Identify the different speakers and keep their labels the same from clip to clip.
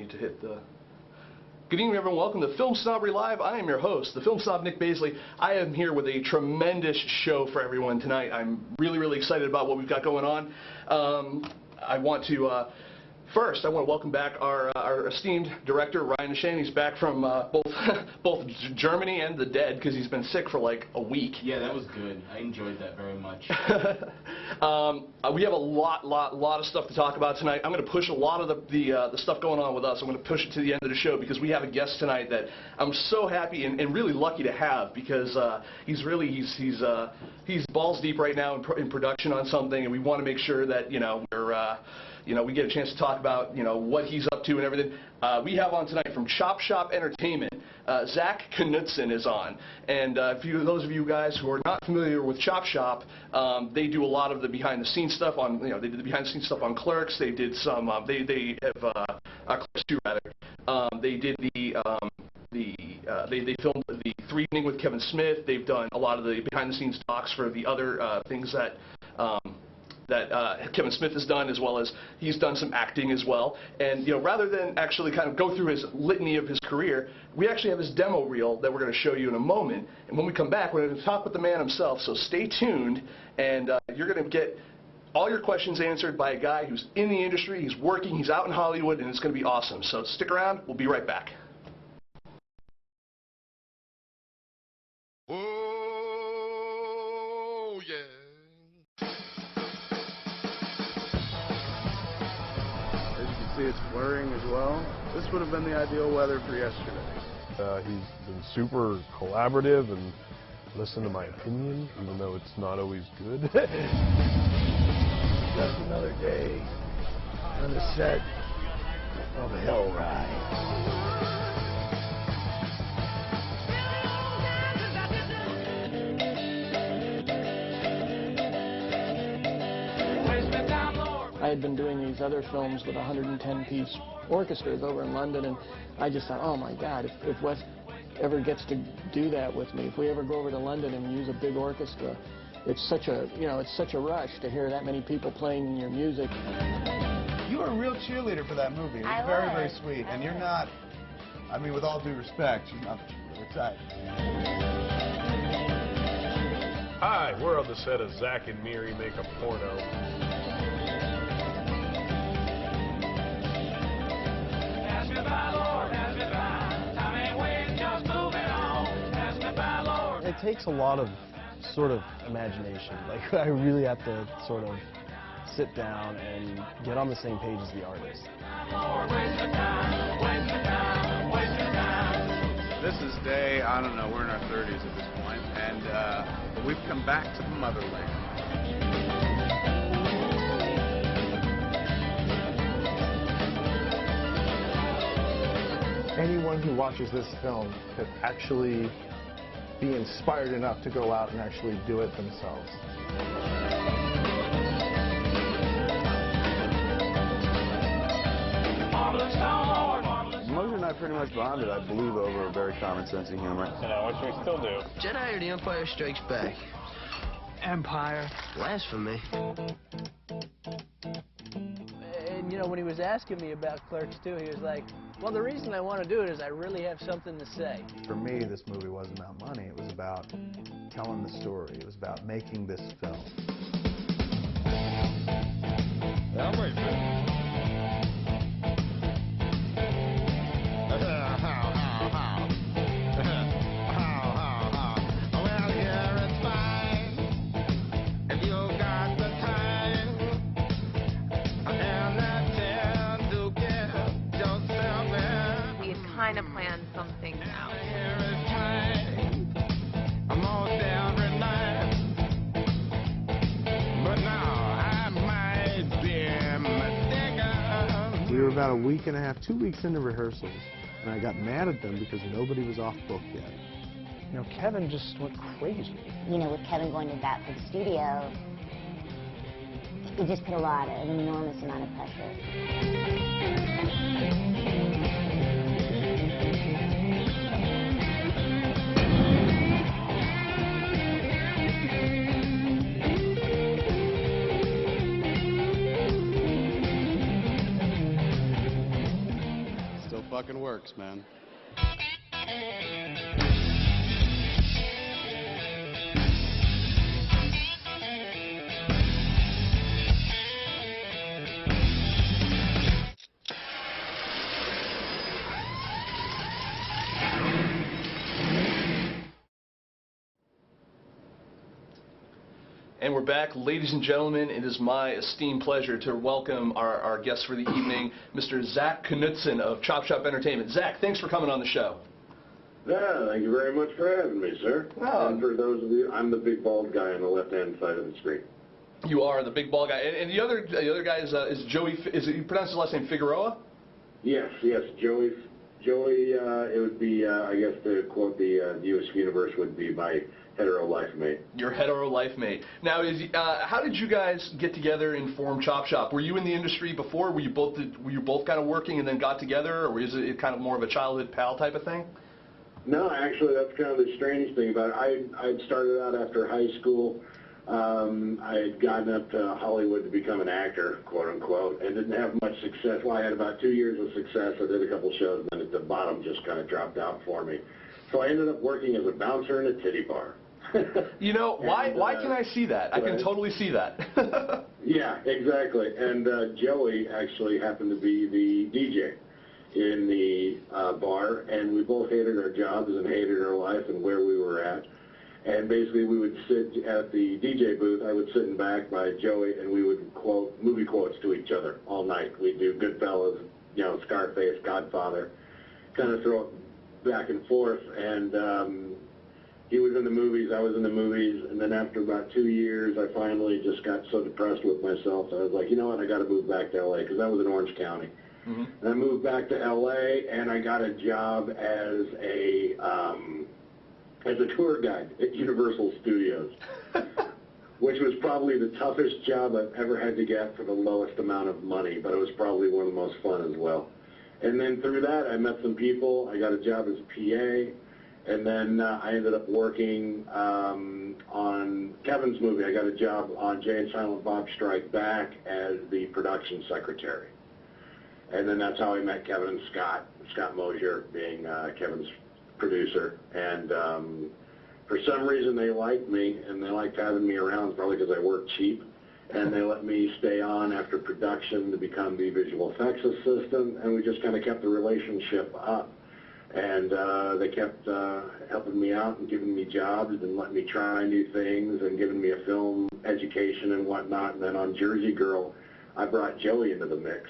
Speaker 1: need to hit the... Good evening, everyone. Welcome to FilmSnobbery Live. I am your host, the Film Snob Nick Baisley. I am here with a tremendous show for everyone tonight. I'm really excited about what we've got going on. First, I want to welcome back our esteemed director, Ryan Shane. He's back from both Germany and the dead because he's been sick for like a week.
Speaker 2: Yeah, that was good. I enjoyed that very much.
Speaker 1: We have a lot of stuff to talk about tonight. I'm going to push a lot of the stuff going on with us. I'm going to push it to the end of the show because we have a guest tonight that I'm so happy and really lucky to have because he's balls deep right now in production on something, and we want to make sure that we get a chance to talk about what he's up to and everything. We have on tonight from Chop Shop Entertainment, Zak Knutson is on. And those of you guys who are not familiar with Chop Shop, they do a lot of the behind-the-scenes stuff on, they did the behind-the-scenes stuff on Clerks. They did some, they have Clerks 2 rather. They did they filmed the 3 Evening with Kevin Smith. They've done a lot of the behind-the-scenes docs for the other things that Kevin Smith has done, as well as he's done some acting as well. And rather than actually kind of go through his litany of his career, we actually have his demo reel that we're going to show you in a moment. And when we come back, we're going to talk with the man himself. So stay tuned, and you're going to get all your questions answered by a guy who's in the industry, he's working, he's out in Hollywood, and it's going to be awesome. So stick around. We'll be right back.
Speaker 3: Oh yeah.
Speaker 4: It's blurring as well. This would have been the ideal weather for yesterday.
Speaker 5: He's been super collaborative and listened to my opinion, even though it's not always good.
Speaker 4: Just another day on the set of Hell Ride.
Speaker 6: I had been doing these other films with 110-piece orchestras over in London, and I just thought, oh my God, if Wes ever gets to do that with me, if we ever go over to London and use a big orchestra, it's such a rush to hear that many people playing your music.
Speaker 4: You were a real cheerleader for that movie. It was very sweet, and you're not. I mean, with all due respect, she's not the cheerleader type.
Speaker 5: Hi, we're on the set of Zach and Miri Make a Porno.
Speaker 7: It takes a lot of sort of imagination. Like, I really have to sort of sit down and get on the same page as the artist.
Speaker 4: This is day, I don't know, we're in our 30s at this point, and we've come back to the motherland.
Speaker 8: Anyone who watches this film could actually be inspired enough to go out and actually do it themselves.
Speaker 4: Moses and I pretty much bonded, I believe, over a very common sense of humor.
Speaker 5: Which we still do.
Speaker 9: Jedi or The Empire Strikes Back?
Speaker 6: Empire.
Speaker 9: Blasphemy.
Speaker 6: And when he was asking me about Clerks 2, he was like, well, the reason I want to do it is I really have something to say.
Speaker 8: For me, this movie wasn't about money. It was about telling the story. It was about making this film.
Speaker 3: I'm right there.
Speaker 10: Kind of plan something out.
Speaker 8: We were about a week and a half, 2 weeks into rehearsals, and I got mad at them because nobody was off book yet.
Speaker 7: Kevin just went crazy.
Speaker 11: With Kevin going to bat for the studio, it just put an enormous amount of pressure.
Speaker 12: fucking works, man.
Speaker 1: And we're back. Ladies and gentlemen, it is my esteemed pleasure to welcome our guest for the evening, Mr. Zak Knutson of Chop Shop Entertainment. Zak, thanks for coming on the show.
Speaker 13: Yeah, thank you very much for having me, sir. And for those of you, I'm the big bald guy on the left-hand side of the screen.
Speaker 1: You are the big bald guy. And the other guy is Joey, is it, you pronounce his last name Figueroa?
Speaker 13: Yes, Joey, it would be, I guess to quote the U.S. Universe, would be my hetero life mate.
Speaker 1: Your hetero life mate. Now, how did you guys get together and form Chop Shop? Were you in the industry before? Were you both kind of working and then got together, or is it kind of more of a childhood pal type of thing?
Speaker 13: No, actually, that's kind of the strange thing about it. I'd started out after high school. I had gotten up to Hollywood to become an actor, quote unquote, and didn't have much success. Well, I had about 2 years of success. I did a couple shows, and then at the bottom just kind of dropped out for me. So I ended up working as a bouncer in a titty bar.
Speaker 1: You know, why can I see that? I can totally see that.
Speaker 13: Yeah, exactly. And Joey actually happened to be the DJ in the bar, and we both hated our jobs and hated our life and where we were at. And basically we would sit at the DJ booth. I would sit in back by Joey, and we would quote movie quotes to each other all night. We'd do Goodfellas, you know, Scarface, Godfather, kind of throw it back and forth. And he was in the movies, I was in the movies, and then after about 2 years, I finally just got so depressed with myself, I was like, you know what, I got to move back to L.A., because I was in Orange County. Mm-hmm. And I moved back to L.A., and I got a job as a tour guide at Universal Studios, which was probably the toughest job I've ever had to get for the lowest amount of money, but it was probably one of the most fun as well. And then through that, I met some people, I got a job as a PA, and then I ended up working on Kevin's movie. I got a job on Jay and Silent Bob Strike Back as the production secretary. And then that's how I met Kevin and Scott Mosier being Kevin's producer. And for some reason they liked me, and they liked having me around, probably because I worked cheap. And they let me stay on after production to become the visual effects assistant, and we just kind of kept the relationship up. And they kept helping me out and giving me jobs and letting me try new things and giving me a film education and whatnot. And then on Jersey Girl, I brought Joey into the mix.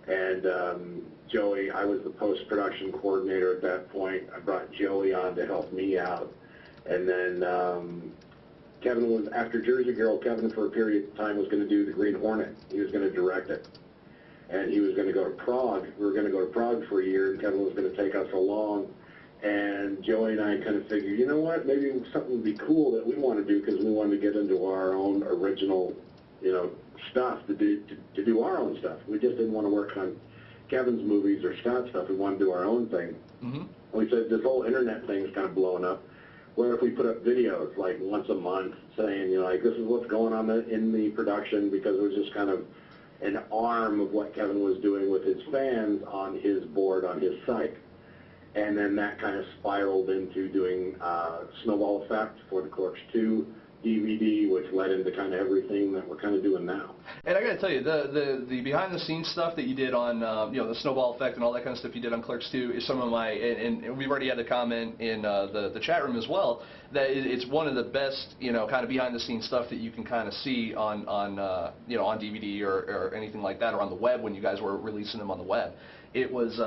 Speaker 13: And Joey, I was the post-production coordinator at that point. I brought Joey on to help me out. And then Kevin was, after Jersey Girl, Kevin for a period of time was going to do The Green Hornet. He was going to direct it. And he was going to go to Prague. We were going to go to Prague for a year, and Kevin was going to take us along. And Joey and I kind of figured, you know what, maybe something would be cool that we want to do, because we wanted to get into our own original, you know, stuff, to do our own stuff. We just didn't want to work on Kevin's movies or Scott's stuff. We wanted to do our own thing. Mm-hmm. And we said, this whole internet thing is kind of blowing up. Where if we put up videos like once a month saying, you know, like, this is what's going on in the production, because it was just kind of an arm of what Kevin was doing with his fans on his board, on his site. And then that kind of spiraled into doing Snowball Effect for the Clerks 2 DVD, which led into kind of everything that we're kind of doing now.
Speaker 1: And I got to tell you, the behind-the-scenes stuff that you did on, you know, the Snowball Effect and all that kind of stuff you did on Clerks 2 is some of my, and we've already had a comment in the chat room as well, that it's one of the best, you know, kind of behind-the-scenes stuff that you can kind of see on you know, on DVD or anything like that, or on the web when you guys were releasing them on the web. It was.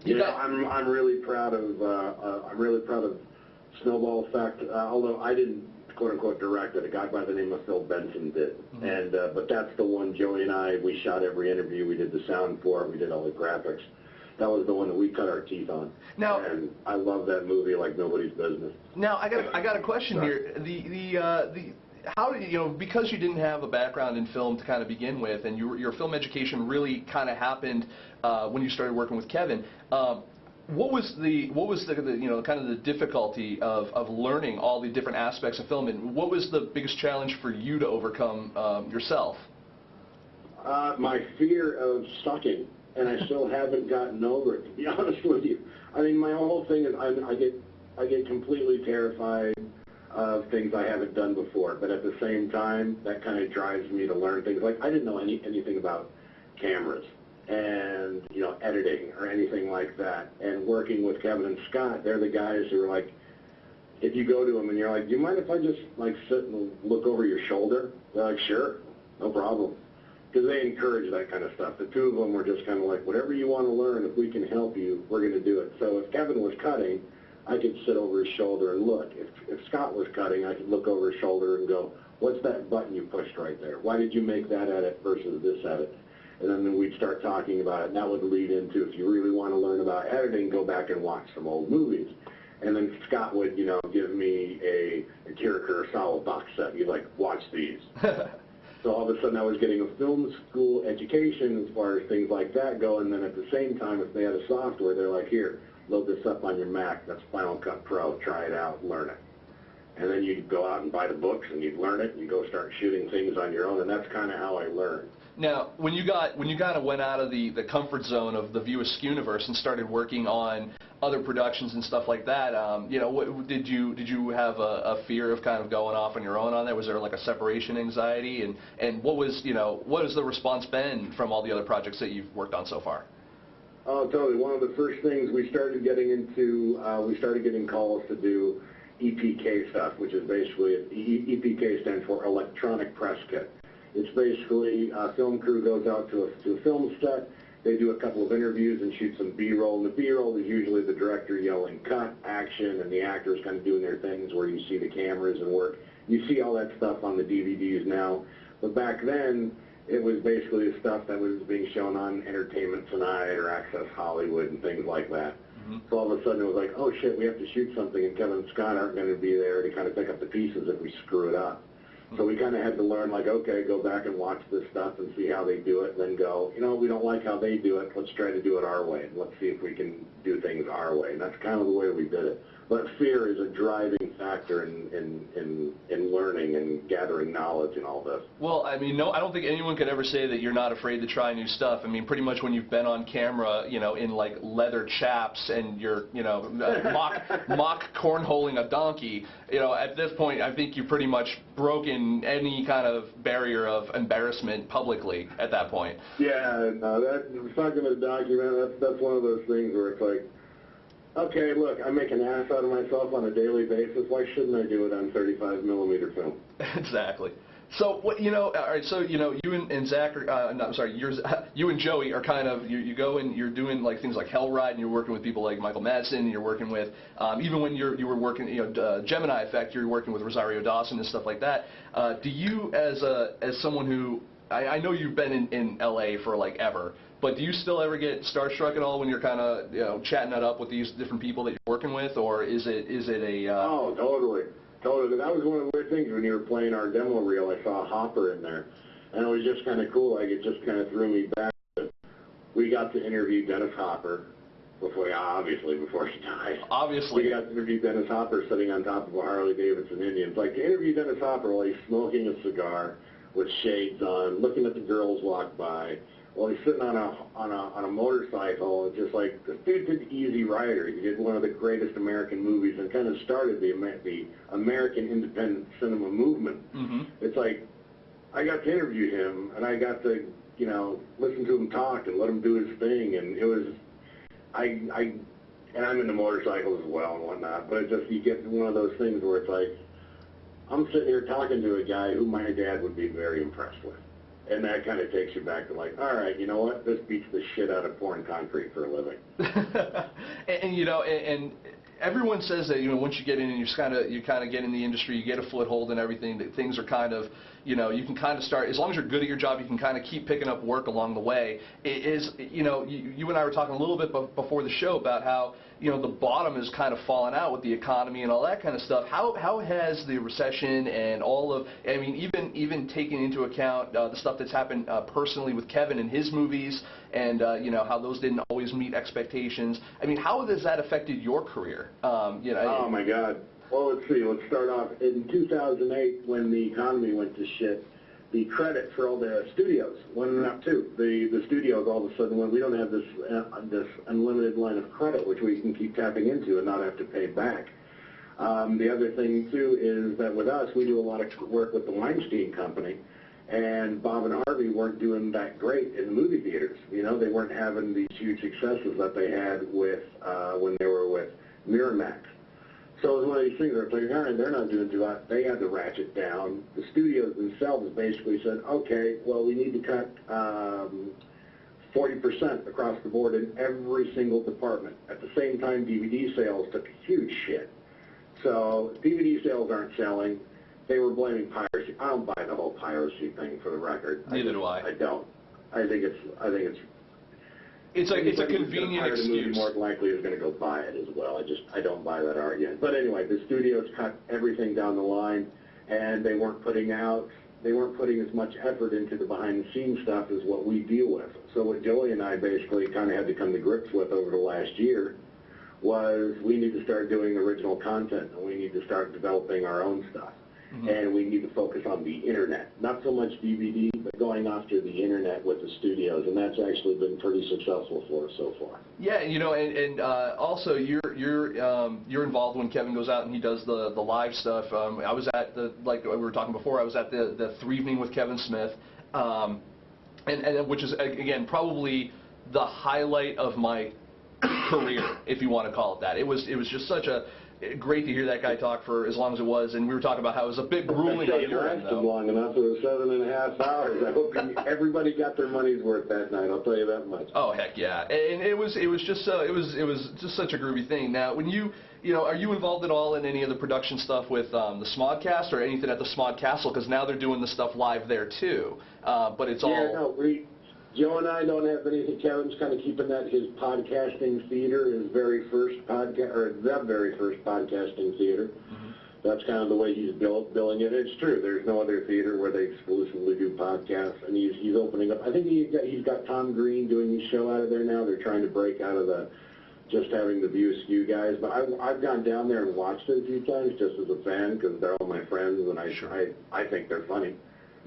Speaker 13: You know, I'm really proud of Snowball Effect, although I didn't quote-unquote direct it. A guy by the name of Phil Benson did. Mm-hmm. And but that's the one Joey and I, we shot every interview, we did the sound for it, we did all the graphics. That was the one that we cut our teeth on. Now, and I love that movie like nobody's business.
Speaker 1: Now, I got a question here. How did you know, because you didn't have a background in film to kind of begin with, and your film education really kind of happened when you started working with Kevin. What was the you know, kind of the difficulty of learning all the different aspects of film, and what was the biggest challenge for you to overcome yourself?
Speaker 13: My fear of sucking. and I still haven't gotten over it, to be honest with you. I mean, my whole thing is I get completely terrified of things I haven't done before, but at the same time, that kind of drives me to learn things. Like, I didn't know anything about cameras and, you know, editing or anything like that. And working with Kevin and Scott, they're the guys who are like, if you go to them and you're like, do you mind if I just, like, sit and look over your shoulder? They're like, sure, no problem. Because they encourage that kind of stuff. The two of them were just kind of like, whatever you want to learn, if we can help you, we're going to do it. So if Kevin was cutting, I could sit over his shoulder and look. If Scott was cutting, I could look over his shoulder and go, what's that button you pushed right there? Why did you make that edit versus this edit? And then we'd start talking about it, and that would lead into, if you really want to learn about editing, go back and watch some old movies. And then Scott would, you know, give me a Kira Kurosawa box set. He'd like, watch these. So all of a sudden I was getting a film school education as far as things like that go, and then at the same time, if they had a software, they're like, here, load this up on your Mac, that's Final Cut Pro, try it out, learn it. And then you'd go out and buy the books, and you'd learn it, and you'd go start shooting things on your own, and that's kind of how I learned.
Speaker 1: Now, when you kind of went out of the comfort zone of the View Askew universe and started working on other productions and stuff like that, you know, did you have a fear of kind of going off on your own on that? Was there like a separation anxiety? And what was the response been from all the other projects that you've worked on so far?
Speaker 13: Oh, totally. One of the first things we started getting into, we started getting calls to do EPK stuff, which is basically, EPK stands for Electronic Press Kit. It's basically a film crew goes out to a film set, they do a couple of interviews and shoot some B-roll, and the B-roll is usually the director yelling cut, action, and the actors kind of doing their things where you see the cameras and work. You see all that stuff on the DVDs now, but back then, it was basically the stuff that was being shown on Entertainment Tonight or Access Hollywood and things like that. Mm-hmm. So all of a sudden it was like, oh shit, we have to shoot something, and Kevin and Scott aren't going to be there to kind of pick up the pieces if we screw it up. So we kind of had to learn, like, okay, go back and watch this stuff and see how they do it, and then go, you know, we don't like how they do it, let's try to do it our way, and let's see if we can do things our way. And that's kind of the way we did it. But fear is a driving factor in learning and gathering knowledge and all this.
Speaker 1: Well, I mean, no, I don't think anyone could ever say that you're not afraid to try new stuff. I mean, pretty much when you've been on camera, you know, in like leather chaps and you're, you know, mock cornholing a donkey, you know, at this point, I think you've pretty much broken any kind of barrier of embarrassment publicly at that point.
Speaker 13: Yeah, no, it's not going to document. That's one of those things where it's like, okay, look, I make an ass out of myself on a daily basis. Why shouldn't I do it on 35mm film?
Speaker 1: Exactly. So, what, you know, all right, so, you know, you and Zach, no, I'm sorry, you and Joey are kind of, you go and you're doing, like, things like Hell Ride, and you're working with people like Michael Madson, and you're working with, even when you were working, you know, Gemini Effect, you're working with Rosario Dawson and stuff like that. Do you, as someone who, I know you've been in L.A. for, like, ever, but do you still ever get starstruck at all when you're kind of, you know, chatting it up with these different people that you're working with, or is it a...
Speaker 13: Oh, totally. Totally. That was one of the weird things when you were playing our demo reel. I saw a Hopper in there, and it was just kind of cool. Like, it just kind of threw me back. We got to interview Dennis Hopper obviously before he died.
Speaker 1: Obviously.
Speaker 13: We got to interview Dennis Hopper sitting on top of a Harley-Davidson Indian. Like, to interview Dennis Hopper while he's smoking a cigar with shades on, looking at the girls walk by, while he's sitting on a motorcycle, just like, this dude's an easy rider. He did one of the greatest American movies and kind of started the American independent cinema movement. Mm-hmm. It's like, I got to interview him, and I got to, you know, listen to him talk and let him do his thing, and it was, and I'm into motorcycles as well and whatnot, but it just, you get one of those things where it's like, I'm sitting here talking to a guy who my dad would be very impressed with. And that kind of takes you back to like, all right, you know what? This beats the shit out of pouring concrete for a living.
Speaker 1: and you know, and everyone says that, you know, once you get in and you kind of get in the industry, you get a foothold and everything, that things are kind of, you know, you can kind of start, as long as you're good at your job, you can kind of keep picking up work along the way. It is, you know, you and I were talking a little bit before the show about how, you know, the bottom is kind of fallen out with the economy and all that kind of stuff. How has the recession and all of, I mean, even taking into account the stuff that's happened personally with Kevin and his movies, and you know, how those didn't always meet expectations. I mean, how has that affected your career? You know.
Speaker 13: Oh my God. Well, let's see. Let's start off in 2008 when the economy went to shit. the credit for all the studios went up too. The studios all of a sudden went, we don't have this this unlimited line of credit which we can keep tapping into and not have to pay back. The other thing too is that with us, we do a lot of work with the Weinstein Company, and Bob and Harvey weren't doing that great in the movie theaters. You know, they weren't having these huge successes that they had with when they were with Miramax. So it was one of these things where it's like, all right, they're not doing too hot. They had to ratchet down. The studios themselves basically said, okay, well, we need to cut 40% across the board in every single department. At the same time, DVD sales took a huge shit. So DVD sales aren't selling. They were blaming piracy. I don't buy the whole piracy thing, for the record.
Speaker 1: Neither do I.
Speaker 13: I don't. I think it's
Speaker 1: a convenient excuse.
Speaker 13: More likely is going to go buy it as well. I don't buy that argument. But anyway, the studios cut everything down the line, and they weren't putting as much effort into the behind-the-scenes stuff as what we deal with. So what Joey and I basically kind of had to come to grips with over the last year was we need to start doing original content, and we need to start developing our own stuff. Mm-hmm. And we need to focus on the internet, not so much DVD, but going after the internet with the studios, and that's actually been pretty successful for us so far.
Speaker 1: Yeah, you know, and also you're involved when Kevin goes out and he does the live stuff. I was at like we were talking before, I was at the 3 Evening with Kevin Smith, and which is again probably the highlight of my career, if you want to call it that. It was just such a great to hear that guy talk for as long as it was, and we were talking about how it was a bit grueling on your end, though.
Speaker 13: Long enough. It was 7.5 hours. I hope everybody got their money's worth that night. I'll tell you that much.
Speaker 1: Oh heck yeah! And it was just such a groovy thing. Now, when you know, are you involved at all in any of the production stuff with the Smodcast or anything at the Smod Castle? Because now they're doing the stuff live there too. But it's all.
Speaker 13: Yeah, no, Joe and I don't have anything. Kevin's kind of keeping that his podcasting theater, his very first podcast, or the very first podcasting theater. Mm-hmm. That's kind of the way he's billing it. It's true. There's no other theater where they exclusively do podcasts, and he's opening up. I think he's got Tom Green doing his show out of there now. They're trying to break out of the just having the View Askew guys. But I've gone down there and watched it a few times just as a fan because they're all my friends, and I think they're funny.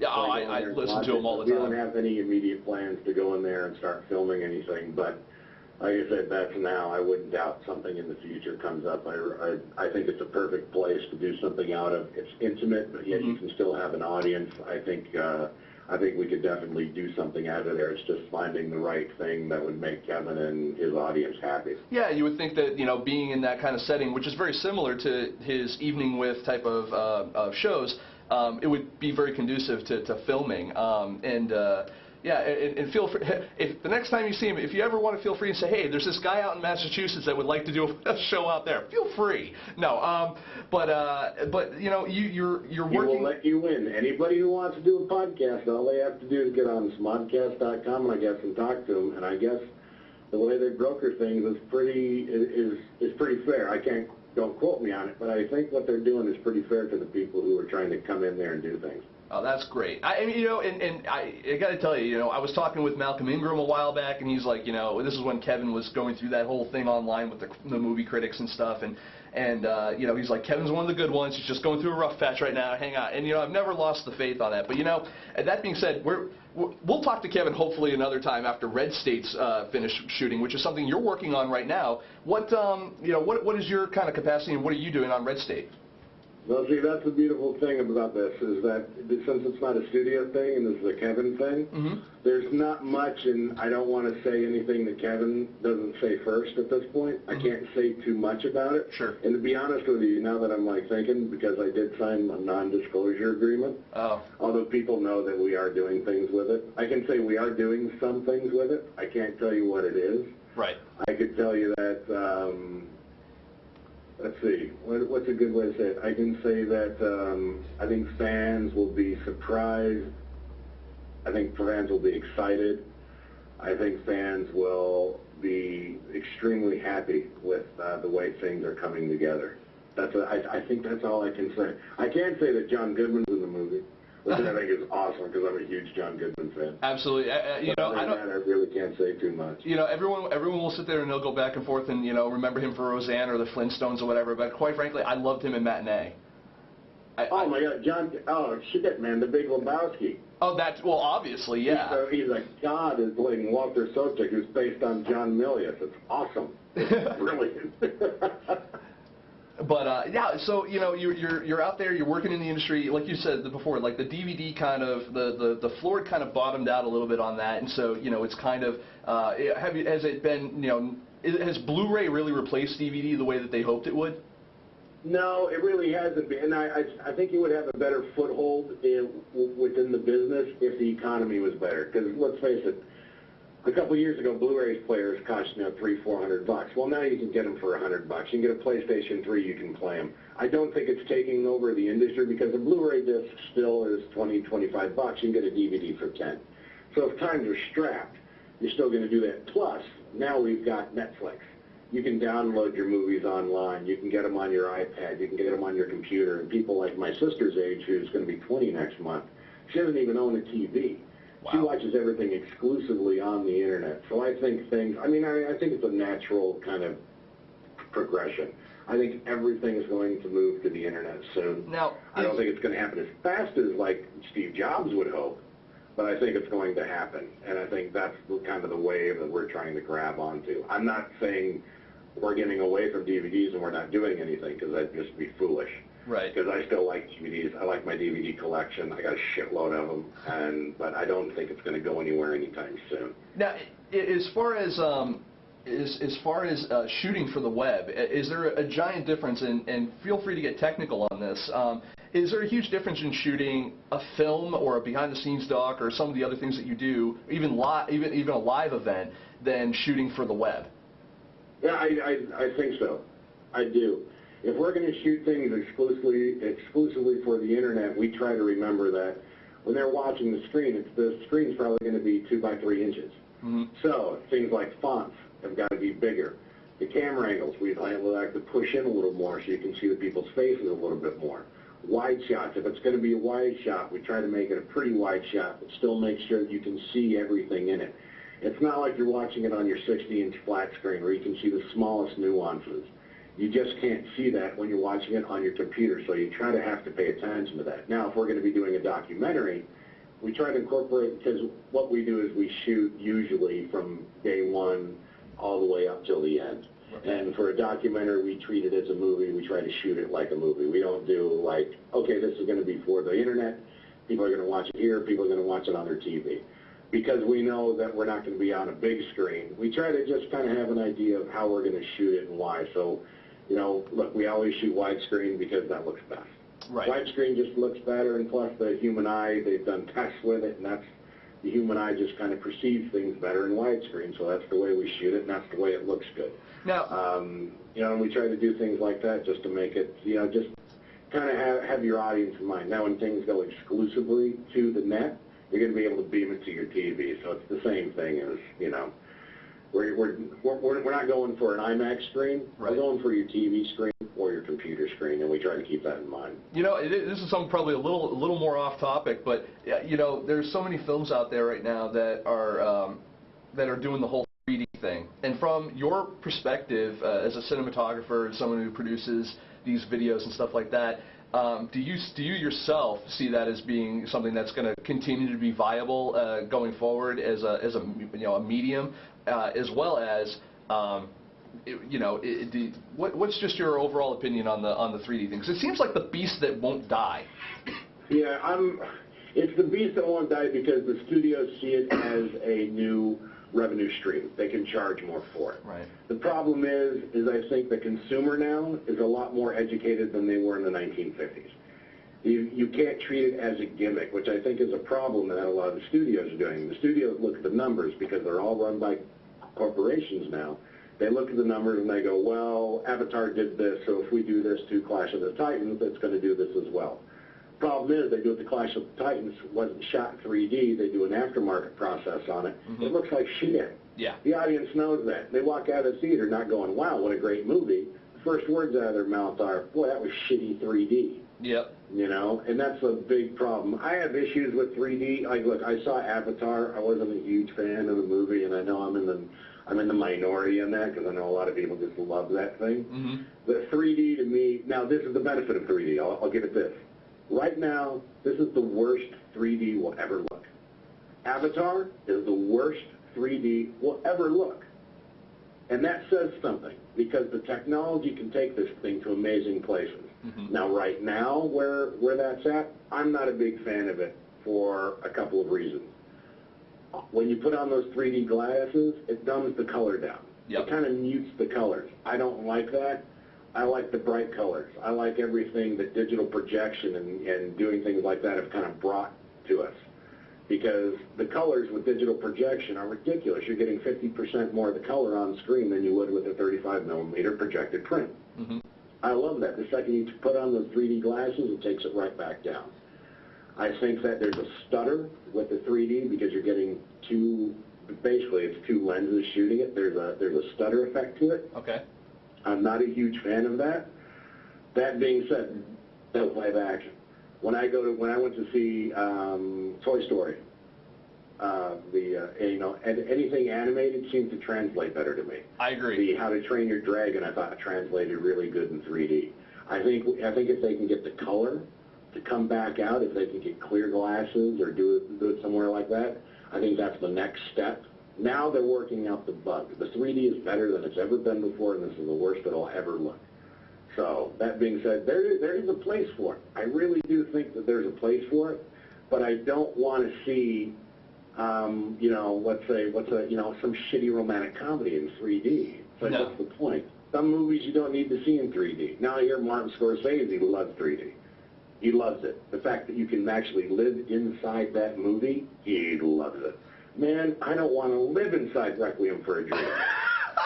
Speaker 1: Yeah,
Speaker 13: so
Speaker 1: I listen to them all the time.
Speaker 13: We don't have any immediate plans to go in there and start filming anything, but like I said, that's now. I wouldn't doubt something in the future comes up. I think it's a perfect place to do something out of. It's intimate, but yet you can still have an audience. I think we could definitely do something out of there. It's just finding the right thing that would make Kevin and his audience happy. Yeah,
Speaker 1: you would think that, you know, being in that kind of setting, which is very similar to his Evening With type of shows, it would be very conducive to filming. Yeah, and feel free, if the next time you see him, if you ever want to, feel free to say, hey, there's this guy out in Massachusetts that would like to do a show out there. Feel free. No, but you know, you're working.
Speaker 13: We'll let you in. Anybody who wants to do a podcast, all they have to do is get on smodcast.com, and I guess, and talk to them. And I guess the way they broker things is pretty fair. Don't quote me on it, but I think what they're doing is pretty fair to the people who are trying to come in there and do things.
Speaker 1: Oh, that's great. I mean, you know, and I got to tell you, you know, I was talking with Malcolm Ingram a while back, and he's like, you know, this is when Kevin was going through that whole thing online with the movie critics and stuff, and you know, he's like, Kevin's one of the good ones. He's just going through a rough patch right now. Hang on. And, you know, I've never lost the faith on that. But, you know, that being said, we'll talk to Kevin hopefully another time after Red State's finished shooting, which is something you're working on right now. What, you know, what is your kind of capacity, and what are you doing on Red State?
Speaker 13: Well, see, that's the beautiful thing about this, is that since it's not a studio thing and this is a Kevin thing, there's not much, and I don't want to say anything that Kevin doesn't say first at this point. I can't say too much about it.
Speaker 1: Sure.
Speaker 13: And to be honest with you, now that I'm like thinking, because I did sign a non-disclosure agreement, although people know that we are doing things with it, I can say we are doing some things with it. I can't tell you what it is.
Speaker 1: Right.
Speaker 13: I could tell you that... let's see, what's a good way to say it? I can say that I think fans will be surprised. I think fans will be excited. I think fans will be extremely happy with the way things are coming together. I think that's all I can say. I can't say that John Goodman's in the movie, which I think is awesome because I'm a huge John Goodman fan.
Speaker 1: Absolutely. You know, I
Speaker 13: really can't say too much.
Speaker 1: You know, everyone will sit there and they'll go back and forth and, you know, remember him for Roseanne or the Flintstones or whatever. But quite frankly, I loved him in Matinee.
Speaker 13: Oh my God, John! Oh shit, man, The Big Lebowski.
Speaker 1: Oh, that's well, obviously, yeah.
Speaker 13: He's a god is playing Walter Sobchak, who's based on John Milius. It's awesome. It's brilliant.
Speaker 1: But yeah, so you know you're out there, you're working in the industry, like you said before, like the DVD kind of the floor kind of bottomed out a little bit on that, and so you know it's kind of has it been has Blu-ray really replaced DVD the way that they hoped it would?
Speaker 13: No, it really hasn't been. And I think you would have a better foothold within the business if the economy was better. Because let's face it, a couple of years ago, Blu-ray players cost $300-400. Well, now you can get them for $100. You can get a PlayStation 3, you can play them. I don't think it's taking over the industry because a Blu-ray disc still is $20-25. You can get a DVD for $10. So if times are strapped, you're still going to do that. Plus, now we've got Netflix. You can download your movies online. You can get them on your iPad. You can get them on your computer. And people like my sister's age, who's going to be 20 next month, she doesn't even own a TV. Wow. She watches everything exclusively on the Internet. So I think I think it's a natural kind of progression. I think everything is going to move to the Internet soon.
Speaker 1: Now,
Speaker 13: I don't think it's going to happen as fast as like Steve Jobs would hope, but I think it's going to happen. And I think that's kind of the wave that we're trying to grab onto. I'm not saying we're getting away from DVDs and we're not doing anything, because that'd just be foolish.
Speaker 1: Right.
Speaker 13: Because I still like DVDs. I like my DVD collection. I got a shitload of them, but I don't think it's going to go anywhere anytime soon.
Speaker 1: Now, as far as shooting for the web, is there a giant difference? And feel free to get technical on this. Is there a huge difference in shooting a film or a behind-the-scenes doc or some of the other things that you do, even a live event, than shooting for the web?
Speaker 13: Yeah, I think so. I do. If we're going to shoot things exclusively for the Internet, we try to remember that when they're watching the screen's probably going to be 2 by 3 inches. Mm-hmm. So things like fonts have got to be bigger. The camera angles, we like to push in a little more so you can see the people's faces a little bit more. Wide shots, if it's going to be a wide shot, we try to make it a pretty wide shot, but still make sure that you can see everything in it. It's not like you're watching it on your 60-inch flat screen where you can see the smallest nuances. You just can't see that when you're watching it on your computer, so you try to have to pay attention to that. Now, if we're going to be doing a documentary, we try to incorporate, because what we do is we shoot usually from day one all the way up till the end. And for a documentary, we treat it as a movie. We try to shoot it like a movie. We don't do like, okay, this is going to be for the Internet. People are going to watch it here. People are going to watch it on their TV. Because we know that we're not going to be on a big screen, we try to just kind of have an idea of how we're going to shoot it and why. So, look, we always shoot widescreen because that looks best.
Speaker 1: Right.
Speaker 13: Widescreen just looks better, and plus the human eye, they've done tests with it, and the human eye just kind of perceives things better in widescreen, so that's the way we shoot it, and that's the way it looks good.
Speaker 1: Now,
Speaker 13: and we try to do things like that just to make it, just kind of have your audience in mind. Now, when things go exclusively to the net, you're going to be able to beam it to your TV, so it's the same thing as, we're not going for an IMAX screen. Right. We're going for your TV screen or your computer screen, and we try to keep that in mind.
Speaker 1: This is something probably a little more off topic, but there's so many films out there right now that are doing the whole 3D thing. And from your perspective as a cinematographer, as someone who produces these videos and stuff like that, do you yourself see that as being something that's going to continue to be viable going forward as a medium, as well as what's just your overall opinion on the 3D thing? Because it seems like the beast that won't die.
Speaker 13: Yeah, it's the beast that won't die because the studios see it as a new revenue stream. They can charge more for it.
Speaker 1: Right.
Speaker 13: The problem is I think the consumer now is a lot more educated than they were in the 1950s. You can't treat it as a gimmick, which I think is a problem that a lot of the studios are doing. The studios look at the numbers because they're all run by corporations now. They look at the numbers and they go, well, Avatar did this, so if we do this to Clash of the Titans, it's going to do this as well. Problem is, they do it to Clash of the Titans. It wasn't shot in 3D. They do an aftermarket process on it. Mm-hmm. It looks like shit.
Speaker 1: Yeah.
Speaker 13: The audience knows that. They walk out of the theater not going, wow, what a great movie. The first words out of their mouth are, boy, that was shitty 3D.
Speaker 1: Yep.
Speaker 13: And that's a big problem. I have issues with 3D. Look, I saw Avatar. I wasn't a huge fan of the movie, and I know I'm in the minority on that because I know a lot of people just love that thing. Mm-hmm. The 3D to me, now this is the benefit of 3D. I'll give it this. Right now, this is the worst 3D will ever look. Avatar is the worst 3D will ever look. And that says something, because the technology can take this thing to amazing places. Now, right now, where that's at, I'm not a big fan of it for a couple of reasons. When you put on those 3D glasses, it dumbs the color down. It kind of mutes the colors. I don't like that. I like the bright colors. I like everything that digital projection and doing things like that have kind of brought to us. Because the colors with digital projection are ridiculous. You're getting 50% more of the color on screen than you would with a 35mm projected print. I love that. The second you put on those 3D glasses, it takes it right back down. I think that there's a stutter with the 3D because you're getting basically it's two lenses shooting it. There's a stutter effect to it.
Speaker 1: Okay.
Speaker 13: I'm not a huge fan of that. That being said, that's live action. When I went to see Toy Story, anything animated seems to translate better to me.
Speaker 1: I agree.
Speaker 13: The How to Train Your Dragon, I thought translated really good in 3D. I think if they can get the color to come back out, if they can get clear glasses or do it somewhere like that, I think that's the next step. Now they're working out the bug. The 3D is better than it's ever been before, and this is the worst it'll ever look. So that being said, there is a place for it. I really do think that there's a place for it, but I don't want to see, let's say some shitty romantic comedy in 3D. It's like, what's the point? Some movies you don't need to see in 3D. Now I hear Martin Scorsese loves 3D. He loves it. The fact that you can actually live inside that movie, he loves it. Man, I don't want to live inside Requiem for a Dream.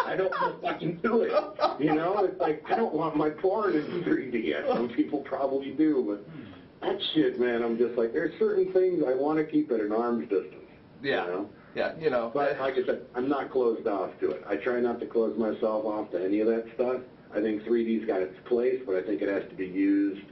Speaker 13: I don't know if I can do it. It's like, I don't want my porn in 3D yet. Some people probably do, but that shit, man, I'm just like, there's certain things I want to keep at an arm's distance.
Speaker 1: Yeah. Yeah,
Speaker 13: But like I said, I'm not closed off to it. I try not to close myself off to any of that stuff. I think 3D's got its place, but I think it has to be used.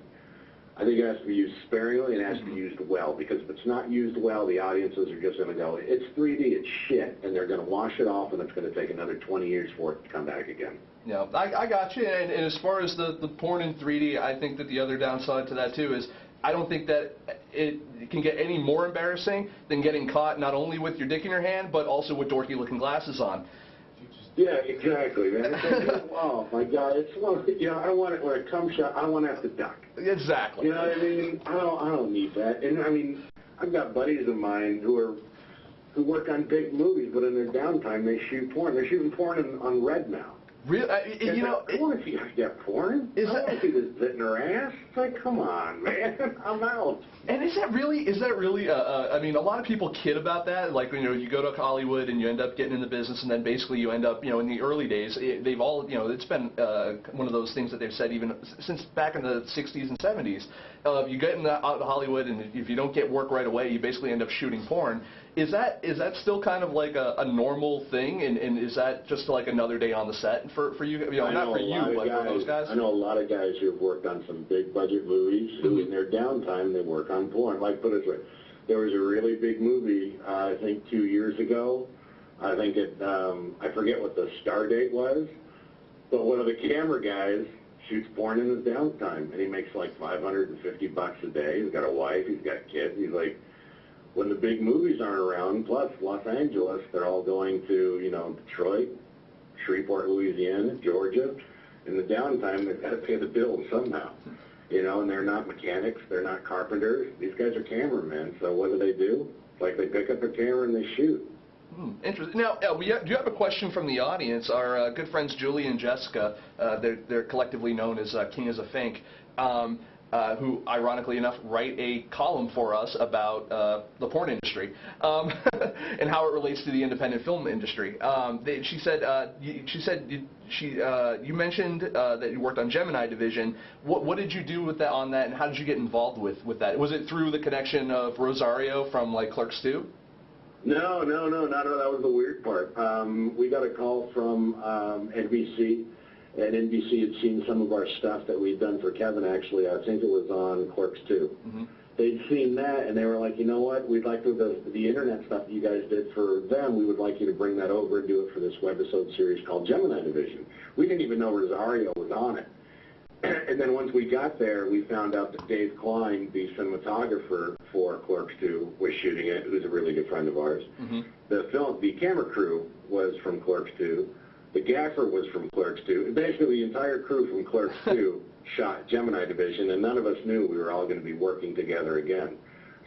Speaker 13: I think it has to be used sparingly and it has to be used well, because if it's not used well, the audiences are just going to go, it's 3D, it's shit, and they're going to wash it off, and it's going to take another 20 years for it to come back again.
Speaker 1: Yeah, I got you, and as far as the porn in 3D, I think that the other downside to that, too, is I don't think that it can get any more embarrassing than getting caught not only with your dick in your hand, but also with dorky-looking glasses on.
Speaker 13: Yeah, exactly, man. It's like, oh my God, I don't want it when it comes shot. I don't want to have to duck.
Speaker 1: Exactly.
Speaker 13: You know what I mean? I don't need that. And I mean, I've got buddies of mine who work on big movies, but in their downtime they shoot porn. They're shooting porn on Red now.
Speaker 1: Really?
Speaker 13: I want to see that porn. I want to see this zit in her ass. It's like, come on, man, I'm out.
Speaker 1: And is that really, I mean, a lot of people kid about that. Like, you go to Hollywood and you end up getting in the business, and then basically you end up, in the early days, they've all, it's been one of those things that they've said even since back in the 60s and 70s. You get out to Hollywood, and if you don't get work right away, you basically end up shooting porn. Is that still kind of like a normal thing, and is that just like another day on the set for you? Not for you, but for those guys?
Speaker 13: I know a lot of guys who have worked on some big budget movies who in their downtime they work on porn. Like, put it this way, there was a really big movie, I think 2 years ago. I think I forget what the star date was, but one of the camera guys shoots porn in his downtime, and he makes like $550 a day. He's got a wife, he's got kids. He's like, when the big movies aren't around, plus Los Angeles, they're all going to, Detroit, Shreveport, Louisiana, Georgia. In the downtime, they've got to pay the bills somehow. And they're not mechanics, they're not carpenters. These guys are cameramen, so what do? It's like they pick up a camera and they shoot.
Speaker 1: Interesting. Now, do you have a question from the audience? Our good friends Julie and Jessica, they're collectively known as King as a Fink, who, ironically enough, write a column for us about the porn industry and how it relates to the independent film industry. You mentioned that you worked on Gemini Division. What did you do with that on that, and how did you get involved with that? Was it through the connection of Rosario from like Clerks 2?
Speaker 13: No, not at all. That was the weird part. We got a call from NBC. And NBC had seen some of our stuff that we'd done for Kevin, actually. I think it was on Clerks 2. They'd seen that, and they were like, you know what, we'd like to, the internet stuff that you guys did for them, we would like you to bring that over and do it for this webisode series called Gemini Division. We didn't even know Rosario was on it. And then once we got there, we found out that Dave Klein, the cinematographer for Clerks 2, was shooting it, who's a really good friend of ours.
Speaker 1: Mm-hmm.
Speaker 13: The camera crew was from Clerks 2. The gaffer was from Clerks 2. And basically, the entire crew from Clerks 2 shot Gemini Division, and none of us knew we were all going to be working together again.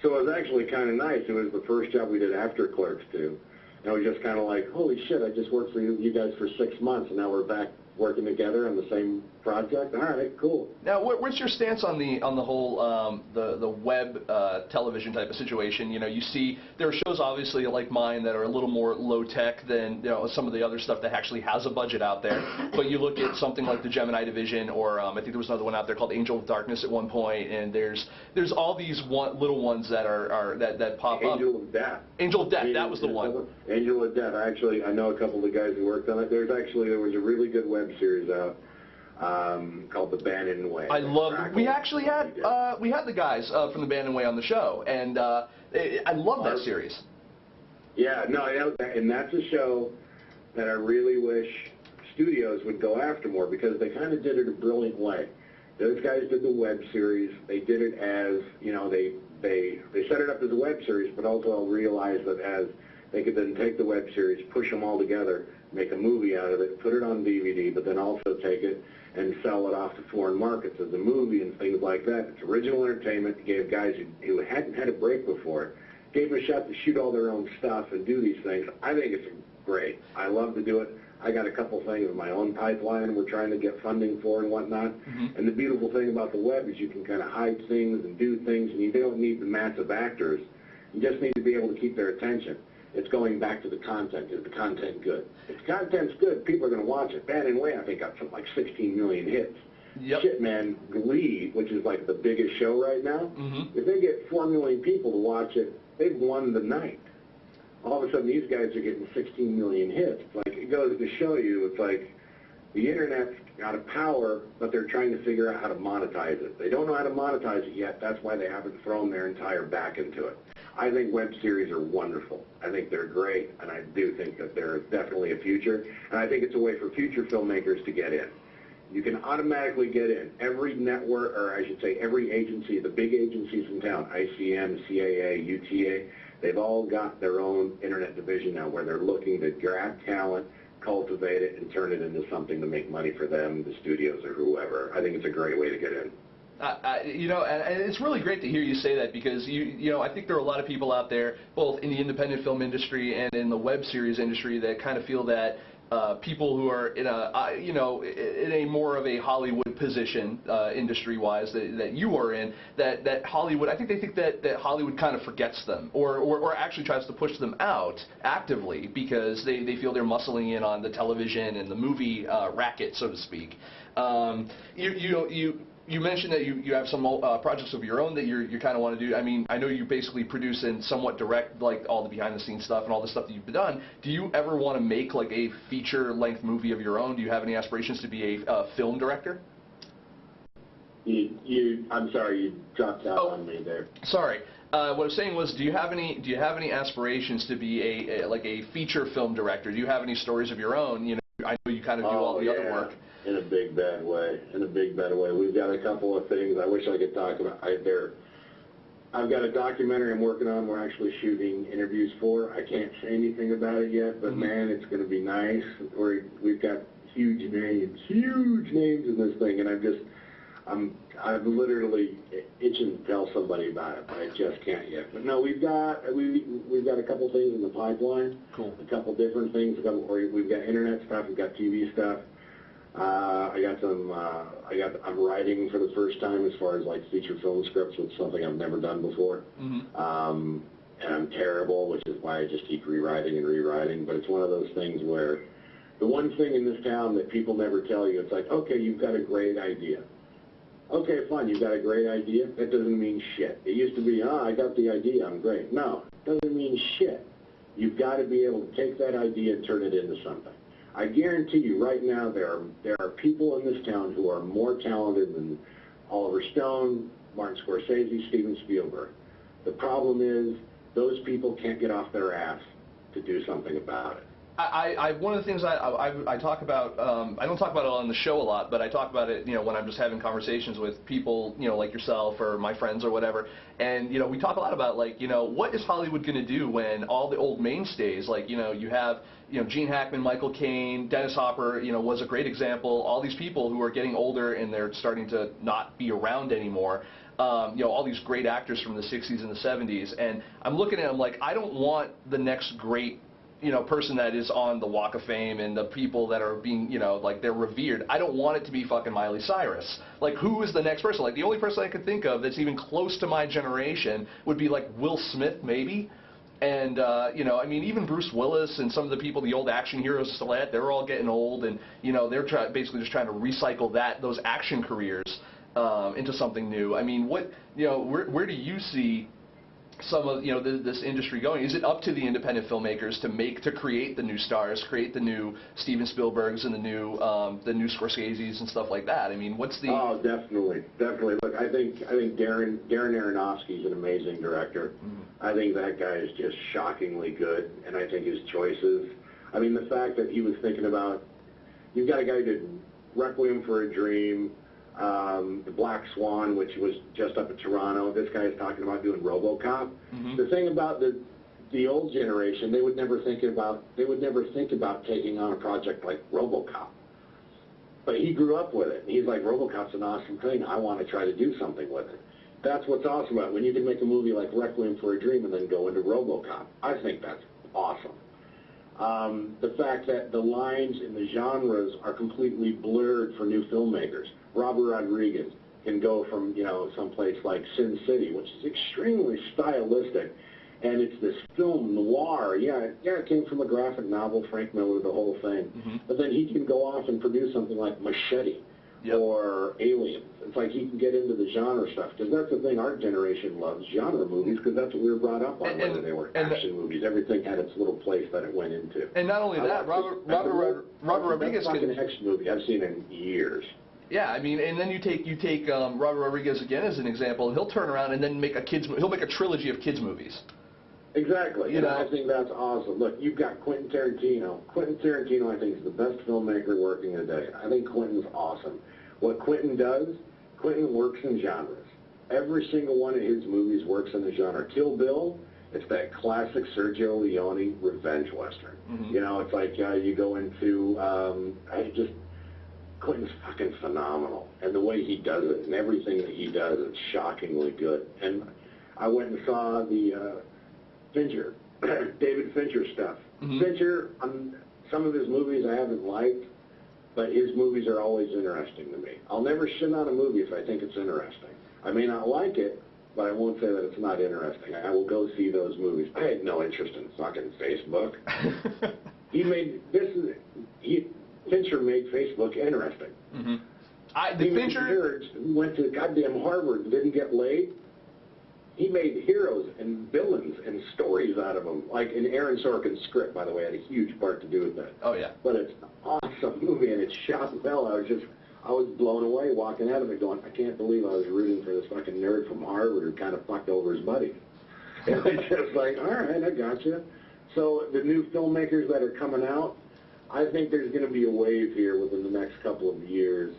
Speaker 13: So it was actually kind of nice. It was the first job we did after Clerks 2. And it was just kind of like, holy shit, I just worked for you guys for 6 months, and now we're back working together on the same project. All right, cool.
Speaker 1: Now, what's your stance on the whole the web television type of situation? You know, you see there are shows obviously like mine that are a little more low tech than some of the other stuff that actually has a budget out there. But you look at something like the Gemini Division, or I think there was another one out there called Angel of Darkness at one point, and there's all these little ones that are that pop up.
Speaker 13: Angel of Death.
Speaker 1: Angel of Death, that was the one.
Speaker 13: Angel of Death. I know a couple of the guys who worked on it. There was a really good web series out called The Bannon Way.
Speaker 1: I love it. We actually had the guys from The Bannon Way on the show, and I love that series.
Speaker 13: Yeah, no, and that's a show that I really wish studios would go after more, because they kind of did it a brilliant way. Those guys did the web series. They did it as, they set it up as a web series, but also realized that as they could then take the web series, push them all together, make a movie out of it, put it on DVD, but then also take it and sell it off to foreign markets as a movie and things like that. It's original entertainment. It gave guys who hadn't had a break before, gave them a shot to shoot all their own stuff and do these things. I think it's great. I love to do it. I got a couple things in my own pipeline we're trying to get funding for and whatnot.
Speaker 1: Mm-hmm.
Speaker 13: And the beautiful thing about the web is you can kind of hide things and do things, and you don't need the massive actors. You just need to be able to keep their attention. It's going back to the content. Is the content good? If the content's good, people are going to watch it. Bannon Way, I think, got something like 16 million hits.
Speaker 1: Yep.
Speaker 13: Shit, man, Glee, which is like the biggest show right now, if they get 4 million people to watch it, they've won the night. All of a sudden, these guys are getting 16 million hits. It's like, it goes to show you, it's like the Internet's got a power, but they're trying to figure out how to monetize it. They don't know how to monetize it yet. That's why they haven't thrown their entire back into it. I think web series are wonderful. I think they're great, and I do think that they're definitely a future. And I think it's a way for future filmmakers to get in. You can automatically get in. Every network, or I should say every agency, the big agencies in town, ICM, CAA, UTA, they've all got their own internet division now where they're looking to grab talent, cultivate it, and turn it into something to make money for them, the studios, or whoever. I think it's a great way to get in.
Speaker 1: And it's really great to hear you say that, because I think there are a lot of people out there, both in the independent film industry and in the web series industry, that kind of feel that people who are in a more of a Hollywood position, industry-wise, that you are in, that Hollywood, I think they think that Hollywood kind of forgets them, or actually tries to push them out actively, because they feel they're muscling in on the television and the movie racket, so to speak. You mentioned that you have some projects of your own that you kind of want to do. I mean, I know you basically produce and somewhat direct, like, all the behind-the-scenes stuff and all the stuff that you've done. Do you ever want to make, like, a feature-length movie of your own? Do you have any aspirations to be a film director?
Speaker 13: I'm sorry, you dropped out on me there.
Speaker 1: Sorry. What I was saying was, do you have any aspirations to be a feature film director? Do you have any stories of your own? I know you kind of do all the other work.
Speaker 13: In a big bad way. We've got a couple of things I wish I could talk about. I've got a documentary I'm working on. We're actually shooting interviews for. I can't say anything about it yet, but man, it's going to be nice. We've got huge names in this thing, and I'm literally itching to tell somebody about it, but I just can't yet. But no, we've got a couple things in the pipeline.
Speaker 1: Cool.
Speaker 13: A couple different things. We've got internet stuff. We've got TV stuff. I'm writing for the first time as far as like feature film scripts, which is something I've never done before. And I'm terrible, which is why I just keep rewriting. But it's one of those things where the one thing in this town that people never tell you, it's like, okay, you've got a great idea. Okay, fine, you've got a great idea. That doesn't mean shit. It used to be, I got the idea, I'm great. No, it doesn't mean shit. You've got to be able to take that idea and turn it into something. I guarantee you right now there are people in this town who are more talented than Oliver Stone, Martin Scorsese, Steven Spielberg. The problem is those people can't get off their ass to do something about it.
Speaker 1: One of the things I talk about, I don't talk about it on the show a lot, but I talk about it, when I'm just having conversations with people, like yourself or my friends or whatever, and, we talk a lot about, like, what is Hollywood going to do when all the old mainstays, like, you have, Gene Hackman, Michael Caine, Dennis Hopper, was a great example, all these people who are getting older and they're starting to not be around anymore. All these great actors from the 60s and the 70s, and I'm looking at them like, I don't want the next great person that is on the Walk of Fame and the people that are being, like they're revered. I don't want it to be fucking Miley Cyrus. Like, who is the next person? Like, the only person I could think of that's even close to my generation would be like Will Smith, maybe. And, I mean, even Bruce Willis and some of the people, the old action heroes still at, they're all getting old, and, they're basically just trying to recycle those action careers into something new. I mean, where do you see some of this industry going? Is it up to the independent filmmakers to create the new stars, create the new Steven Spielbergs and the new Scorseses and stuff like that? I mean, what's the?
Speaker 13: Oh, definitely. Look, I think Darren Aronofsky is an amazing director. Mm-hmm. I think that guy is just shockingly good, and I think his choices. I mean, the fact that he was thinking about, you've got a guy who did Requiem for a Dream, The Black Swan, which was just up in Toronto. This guy is talking about doing RoboCop. Mm-hmm. The thing about the old generation, they would never think about taking on a project like RoboCop. But he grew up with it, and he's like, RoboCop's an awesome thing. I want to try to do something with it. That's what's awesome about it. When you can make a movie like Requiem for a Dream and then go into RoboCop, I think that's awesome. The fact that the lines in the genres are completely blurred for new filmmakers. Robert Rodriguez can go from, someplace like Sin City, which is extremely stylistic, and it's this film noir. Yeah, it came from a graphic novel, Frank Miller, the whole thing. Mm-hmm. But then he can go off and produce something like Machete. Yep. Or Aliens. It's like he can get into the genre stuff, because that's the thing our generation loves, genre movies, because that's what we were brought up on, whether they were action movies. Everything had its little place that it went into.
Speaker 1: And not only that, Robert Rodriguez
Speaker 13: can... That's an action movie I've seen in years.
Speaker 1: Yeah, I mean, and then you take Robert Rodriguez again as an example, and he'll turn around and then make he'll make a trilogy of kids movies.
Speaker 13: Exactly. I think that's awesome. Look, you've got Quentin Tarantino. Quentin Tarantino, I think, is the best filmmaker working today. I think Quentin's awesome. What Quentin does, Quentin works in genres. Every single one of his movies works in a genre. Kill Bill, it's that classic Sergio Leone revenge western. Mm-hmm. It's like you go into, Quentin's fucking phenomenal. And the way he does it and everything that he does, it's shockingly good. And I went and saw the Fincher, David Fincher stuff. Mm-hmm. Fincher, some of his movies I haven't liked, but his movies are always interesting to me. I'll never shit on a movie if I think it's interesting. I may not like it, but I won't say that it's not interesting. I will go see those movies. I had no interest in fucking Facebook. Fincher made Facebook interesting. Mm-hmm. Fincher went to goddamn Harvard and didn't get laid. He made heroes and villains and stories out of them. Like in Aaron Sorkin's script, by the way, had a huge part to do with that. Oh, yeah. But it's an awesome movie, and it's shot well. I was blown away walking out of it going, I can't believe I was rooting for this fucking nerd from Harvard who kind of fucked over his buddy. And it's just like, all right, I got you. So the new filmmakers that are coming out, I think there's going to be a wave here within the next couple of years,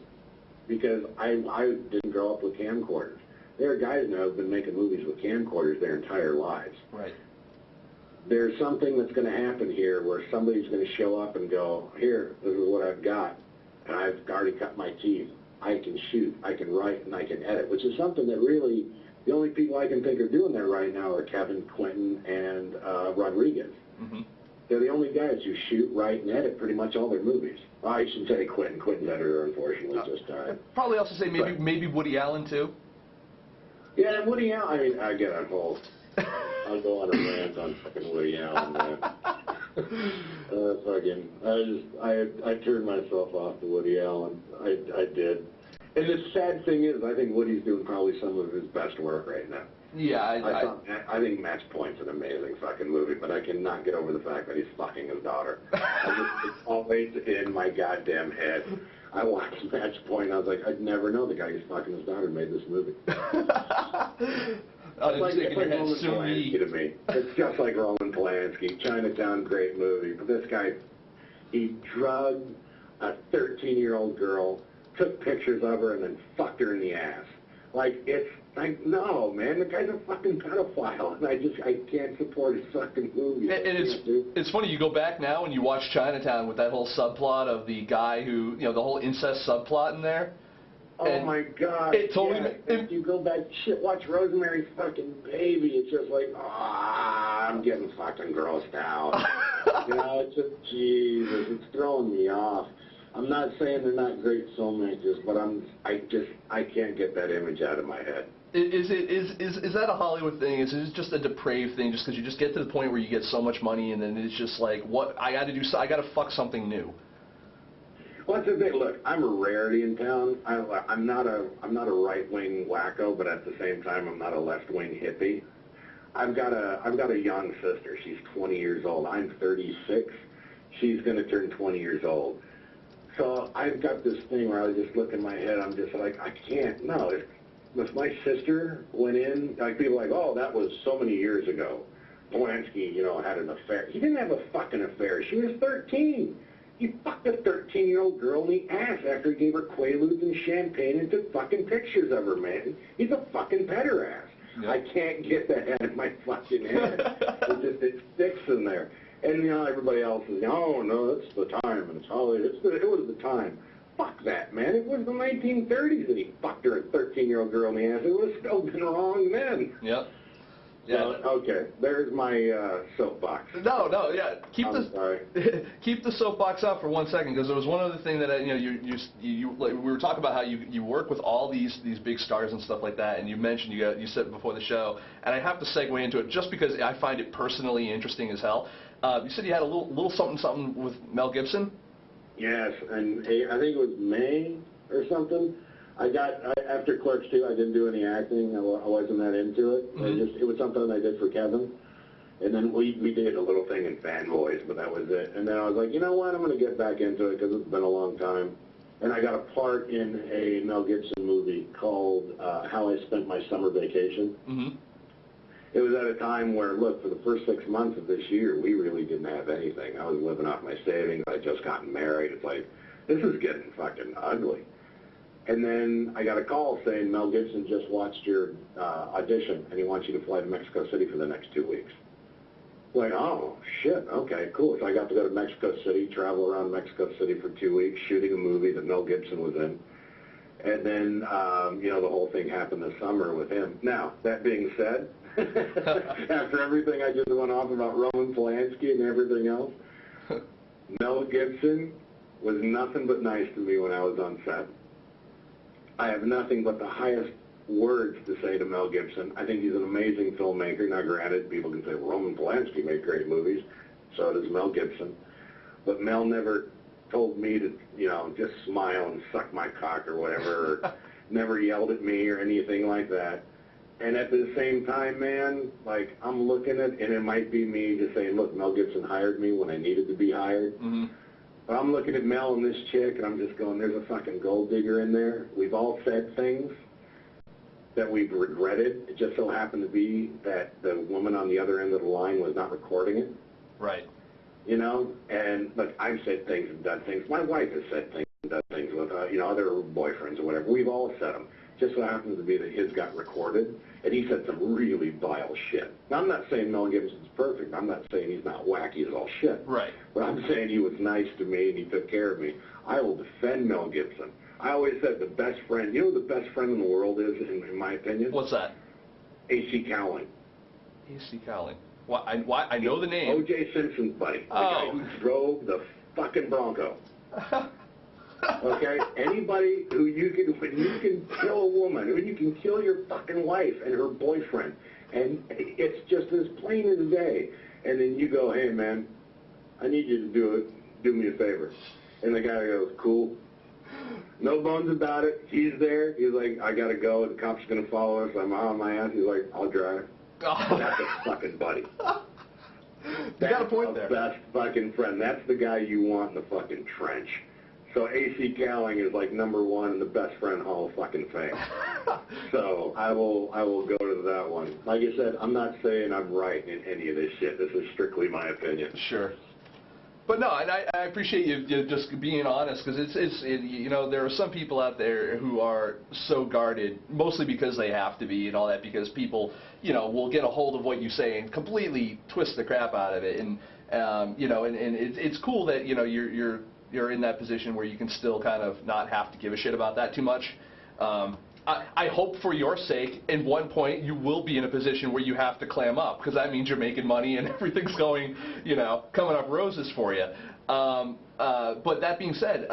Speaker 13: because I didn't grow up with camcorders. There are guys now who've been making movies with camcorders their entire lives. Right. There's something that's going to happen here where somebody's going to show up and go, here, this is what I've got, and I've already cut my teeth. I can shoot, I can write, and I can edit, which is something that really, the only people I can think are doing that right now are Kevin, Quentin, and Rodriguez. Mm-hmm. They're the only guys who shoot, write, and edit pretty much all their movies. Well, I should say Quentin. Quentin's editor, unfortunately, just died.
Speaker 1: Probably also say maybe Woody Allen, too.
Speaker 13: Yeah, Woody Allen. I mean, I'll go on a rant on fucking Woody Allen, man. I turned myself off to Woody Allen. I did. And the sad thing is, I think Woody's doing probably some of his best work right now. Yeah, I think Match Point's an amazing fucking movie, but I cannot get over the fact that he's fucking his daughter. It's always in my goddamn head. I watched Match Point, and I was like, I'd never know the guy who's fucking his daughter made this movie. It's like Roman Polanski to me. It's just like Roman Polanski. Chinatown, great movie. But this guy, he drugged a 13-year-old girl, took pictures of her, and then fucked her in the ass. Like, it's like, no, man, the guy's a fucking pedophile, and I can't support his fucking movies.
Speaker 1: And it's funny, you go back now and you watch Chinatown with that whole subplot of the guy who, you know, the whole incest subplot in there.
Speaker 13: Oh my God!
Speaker 1: It totally.
Speaker 13: Yeah. If you go back, shit, watch Rosemary's fucking Baby. It's just like, I'm getting fucking grossed out. You know, it's just, Jesus, it's throwing me off. I'm not saying they're not great filmmakers, but I can't get that image out of my head.
Speaker 1: Is that a Hollywood thing? Is it just a depraved thing? Just because you just get to the point where you get so much money, and then it's just like, what I got to do? I got to fuck something new.
Speaker 13: Well, that's the thing. Look, I'm a rarity in town. I'm not a right-wing wacko, but at the same time, I'm not a left-wing hippie. I've got a young sister. She's 20 years old. I'm 36. She's going to turn 20 years old. So I've got this thing where I just look in my head. I'm just like, I can't. No, if my sister went in, like people are like, oh, that was so many years ago. Polanski, you know, had an affair. He didn't have a fucking affair. She was 13. He fucked a 13-year-old girl in the ass after he gave her Quaaludes and champagne and took fucking pictures of her, man. He's a fucking pederast. Yep. I can't get that out of my fucking head. It sticks in there. And, you know, everybody else is, no, it's the time, and it's Hollywood. It was the time. Fuck that, man. It was the 1930s that he fucked her, a 13-year-old girl in the ass. It would have still been wrong then.
Speaker 1: Yep.
Speaker 13: Yeah. Okay, there's my soapbox.
Speaker 1: No, yeah. Keep the soapbox out for 1 second, because there was one other thing that we were talking about how you work with all these big stars and stuff like that, and you mentioned you said before the show, and I have to segue into it just because I find it personally interesting as hell. You said you had a little something with Mel Gibson.
Speaker 13: Yes, and I think it was May or something. After Clerks 2, I didn't do any acting. I wasn't that into it. Mm-hmm. It was something I did for Kevin. And then we did a little thing in Fanboys, but that was it. And then I was like, you know what, I'm going to get back into it because it's been a long time. And I got a part in a Mel Gibson movie called How I Spent My Summer Vacation. Mm-hmm. It was at a time where, look, for the first 6 months of this year, we really didn't have anything. I was living off my savings. I had just gotten married. It's like, this is getting fucking ugly. And then I got a call saying Mel Gibson just watched your audition, and he wants you to fly to Mexico City for the next 2 weeks. Like, oh, shit, okay, cool. So I got to go to Mexico City, travel around Mexico City for 2 weeks, shooting a movie that Mel Gibson was in. And then, the whole thing happened this summer with him. Now, that being said, after everything I just went off about Roman Polanski and everything else, Mel Gibson was nothing but nice to me when I was on set. I have nothing but the highest words to say to Mel Gibson. I think he's an amazing filmmaker. Now, granted, people can say, well, Roman Polanski made great movies. So does Mel Gibson. But Mel never told me to, just smile and suck my cock or whatever, or never yelled at me or anything like that. And at the same time, man, like, I'm looking at, and it might be me just saying, look, Mel Gibson hired me when I needed to be hired. Mm-hmm. But I'm looking at Mel and this chick, and I'm just going, there's a fucking gold digger in there. We've all said things that we've regretted. It just so happened to be that the woman on the other end of the line was not recording it.
Speaker 1: Right.
Speaker 13: And look, I've said things and done things. My wife has said things and done things with, other boyfriends or whatever. We've all said them. Just so happens to be that his got recorded, and he said some really vile shit. Now, I'm not saying Mel Gibson's perfect. I'm not saying he's not wacky as all shit.
Speaker 1: Right.
Speaker 13: But I'm saying he was nice to me, and he took care of me. I will defend Mel Gibson. I always said the best friend, who the best friend in the world is, in my opinion?
Speaker 1: What's that?
Speaker 13: A.C. Cowling.
Speaker 1: A.C. Cowling. I know the name.
Speaker 13: O.J. Simpson's buddy. The guy who drove the fucking Bronco. Okay? Anybody when you can kill a woman, when you can kill your fucking wife and her boyfriend, and it's just as plain as day, and then you go, hey, man, I need you to do me a favor. And the guy goes, cool. No bones about it. He's there. He's like, I got to go. The cop's going to follow us. I'm on my ass. He's like, I'll drive. Oh. That's a fucking buddy.
Speaker 1: You got a point there.
Speaker 13: Best fucking friend. That's the guy you want in the fucking trench. So A.C. Cowling is like #1 in the Best Friend Hall of fucking Fame. So I will go to that one. Like I said, I'm not saying I'm right in any of this shit. This is strictly my opinion.
Speaker 1: Sure. But no, and I appreciate you just being honest, because you know, there are some people out there who are so guarded, mostly because they have to be and all that, because people, you know, will get a hold of what you say and completely twist the crap out of it, and you know, and it's cool that, you know, you're in that position where you can still kind of not have to give a shit about that too much. I hope for your sake, at one point, you will be in a position where you have to clam up, because that means you're making money and everything's going, you know, coming up roses for you. But that being said,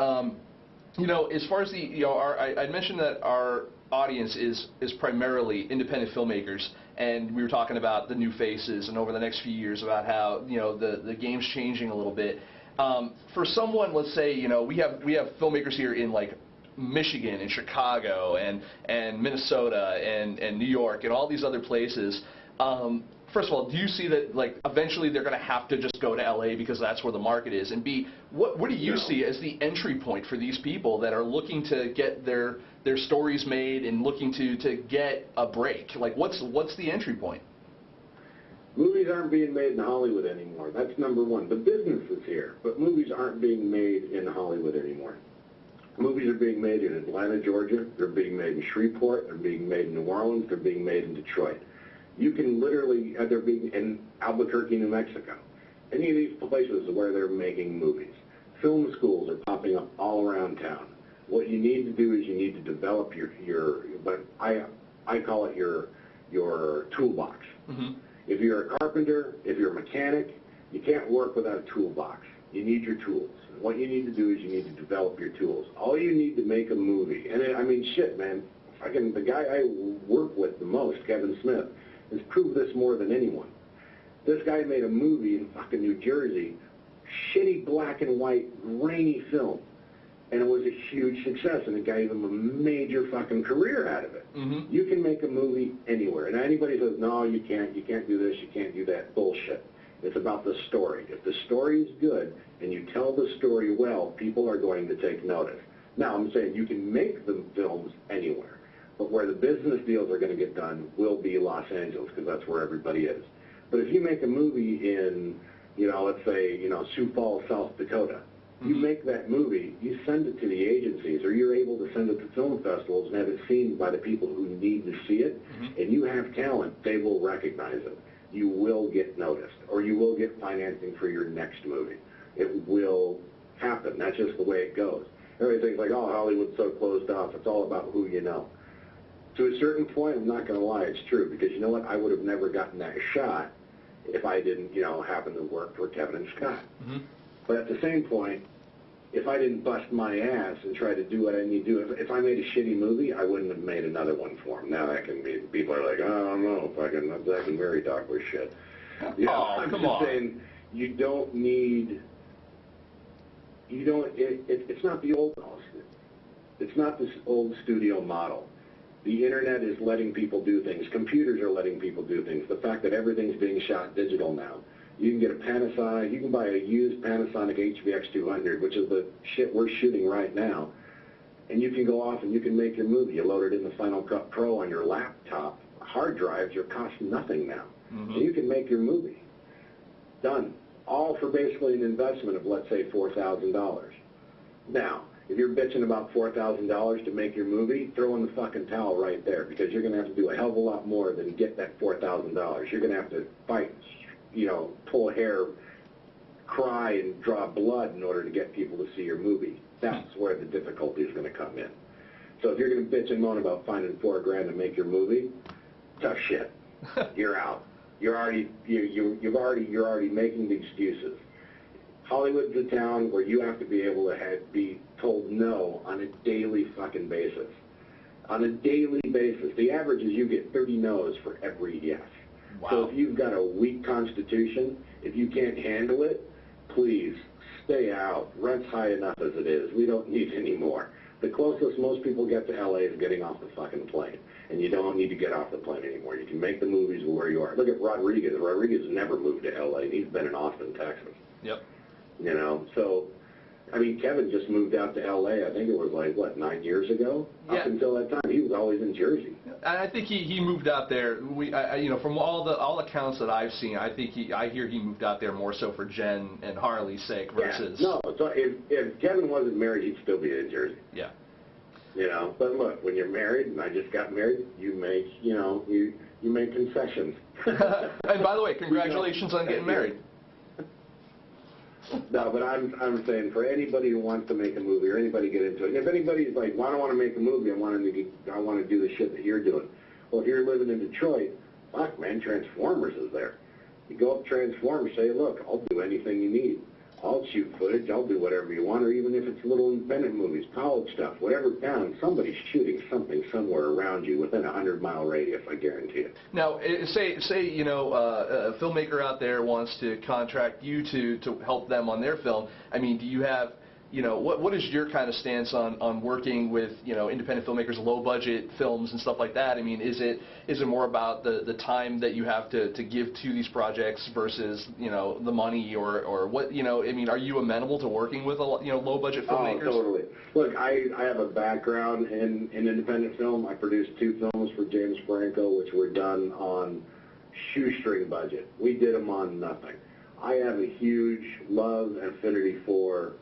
Speaker 1: you know, as far as the, you know, I mentioned that our audience is primarily independent filmmakers, and we were talking about the new faces and over the next few years about how, you know, the game's changing a little bit. For someone, let's say, you know, we have filmmakers here in, like, Michigan and Chicago and Minnesota and New York and all these other places. First of all, do you see that, like, eventually they're going to have to just go to LA because that's where the market is? And B, what do you see as the entry point for these people that are looking to get their stories made and looking to get a break? Like, what's the entry point?
Speaker 13: Movies aren't being made in Hollywood anymore. That's #1. The business is here, but movies aren't being made in Hollywood anymore. Movies are being made in Atlanta, Georgia. They're being made in Shreveport. They're being made in New Orleans. They're being made in Detroit. You can literally, they're being in Albuquerque, New Mexico. Any of these places where they're making movies. Film schools are popping up all around town. What you need to do is you need to develop but I call it your toolbox. Mm-hmm. If you're a carpenter, if you're a mechanic, you can't work without a toolbox. You need your tools. What you need to do is you need to develop your tools. All you need to make a movie, and I mean, shit, man, the guy I work with the most, Kevin Smith, has proved this more than anyone. This guy made a movie in fucking New Jersey, shitty black and white, grainy film, and it was a huge success, and it gave him a major fucking career out of it. Mm-hmm. You can make a movie anywhere, and anybody says, no, you can't do this, you can't do that, bullshit. It's about the story. If the story is good and you tell the story well, people are going to take notice. Now, I'm saying you can make the films anywhere, but where the business deals are going to get done will be Los Angeles, because that's where everybody is. But if you make a movie in, you know, let's say, you know, Sioux Falls, South Dakota, you make that movie, you send it to the agencies, or you're able to send it to film festivals and have it seen by the people who need to see it, and you have talent, they will recognize it. You will get noticed, or you will get financing for your next movie. It will happen. That's just the way it goes. Everybody thinks, like, oh, Hollywood's so closed off. It's all about who you know. To a certain point, I'm not going to lie, it's true, because you know what? I would have never gotten that shot if I didn't, you know, happen to work for Kevin and Scott. Mm-hmm. But at the same point, if I didn't bust my ass and try to do what I need to do, if I made a shitty movie, I wouldn't have made another one for him. Now that can be, people are like, oh, I don't know, fucking Zach and Mary talk with shit. You know, I'm just saying, you don't need, it's not the old, it's not this old studio model. The internet is letting people do things. Computers are letting people do things. The fact that everything's being shot digital now. You can get a Panasonic, you can buy a used Panasonic HVX200, which is the shit we're shooting right now, and you can go off and you can make your movie. You load it in the Final Cut Pro on your laptop. Hard drives are cost nothing now. Mm-hmm. And you can make your movie. Done. All for basically an investment of, let's say, $4,000. Now, if you're bitching about $4,000 to make your movie, throw in the fucking towel right there, because you're going to have to do a hell of a lot more than get that $4,000. You're going to have to fight, you know, pull hair, cry, and draw blood in order to get people to see your movie. That's where the difficulty is going to come in. So if you're going to bitch and moan about finding $4,000 to make your movie, tough shit. You're out. You're already making the excuses. Hollywood's a town where you have to be able to be told no on a daily fucking basis. On a daily basis. The average is you get 30 no's for every yes. Wow. So if you've got a weak constitution, if you can't handle it, please stay out. Rent's high enough as it is. We don't need any more. The closest most people get to LA is getting off the fucking plane. And you don't need to get off the plane anymore. You can make the movies where you are. Look at Rodriguez. Rodriguez never moved to LA. He's been in Austin, Texas.
Speaker 1: Yep.
Speaker 13: You know, so I mean, Kevin just moved out to L.A. I think it was like, what, 9 years ago?
Speaker 1: Yeah.
Speaker 13: Up until that time, he was always in Jersey.
Speaker 1: I think he moved out there. You know, from all accounts that I've seen, I hear he moved out there more so for Jen and Harley's sake versus.
Speaker 13: Yeah, no, so if Kevin wasn't married, he'd still be in Jersey.
Speaker 1: Yeah.
Speaker 13: You know, but look, when you're married, and I just got married, you make, you know, you make concessions.
Speaker 1: And by the way, congratulations on getting married.
Speaker 13: No, but I'm saying for anybody who wants to make a movie or anybody get into it, if anybody's like, well, I don't want to make a movie, I want to do the shit that you're doing. Well, if you're living in Detroit, fuck, man, Transformers is there. You go up to Transformers, say, look, I'll do anything you need. I'll shoot footage, I'll do whatever you want, or even if it's little independent movies, college stuff, whatever town, somebody's shooting something somewhere around you within a 100-mile radius, I guarantee it.
Speaker 1: Now, say you know, a filmmaker out there wants to contract you to help them on their film. I mean, do you have, you know, what is your kind of stance on working with, you know, independent filmmakers, low-budget films and stuff like that? I mean, is it more about the time that you have to give to these projects versus, you know, the money or what, you know, I mean, are you amenable to working with, you know, low-budget filmmakers?
Speaker 13: Oh, totally. Look, I have a background in independent film. I produced 2 films for James Franco, which were done on shoestring budget. We did them on nothing. I have a huge love and affinity for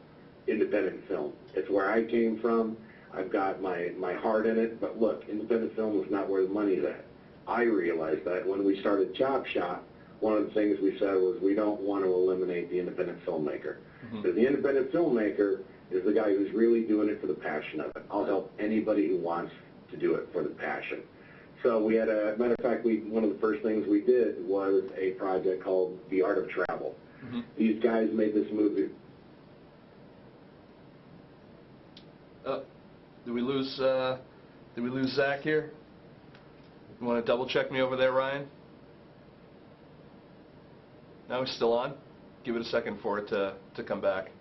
Speaker 13: independent film. It's where I came from. I've got my heart in it. But look, independent film is not where the money's at. I realized that when we started Chop Shop, one of the things we said was we don't want to eliminate the independent filmmaker. Because the independent filmmaker is the guy who's really doing it for the passion of it. I'll help anybody who wants to do it for the passion. So we had a, matter of fact, one of the first things we did was a project called The Art of Travel. These guys made this movie.
Speaker 1: Did we lose Zach here? You want to double check me over there, Ryan? No, he's still on? Give it a second for it to come back.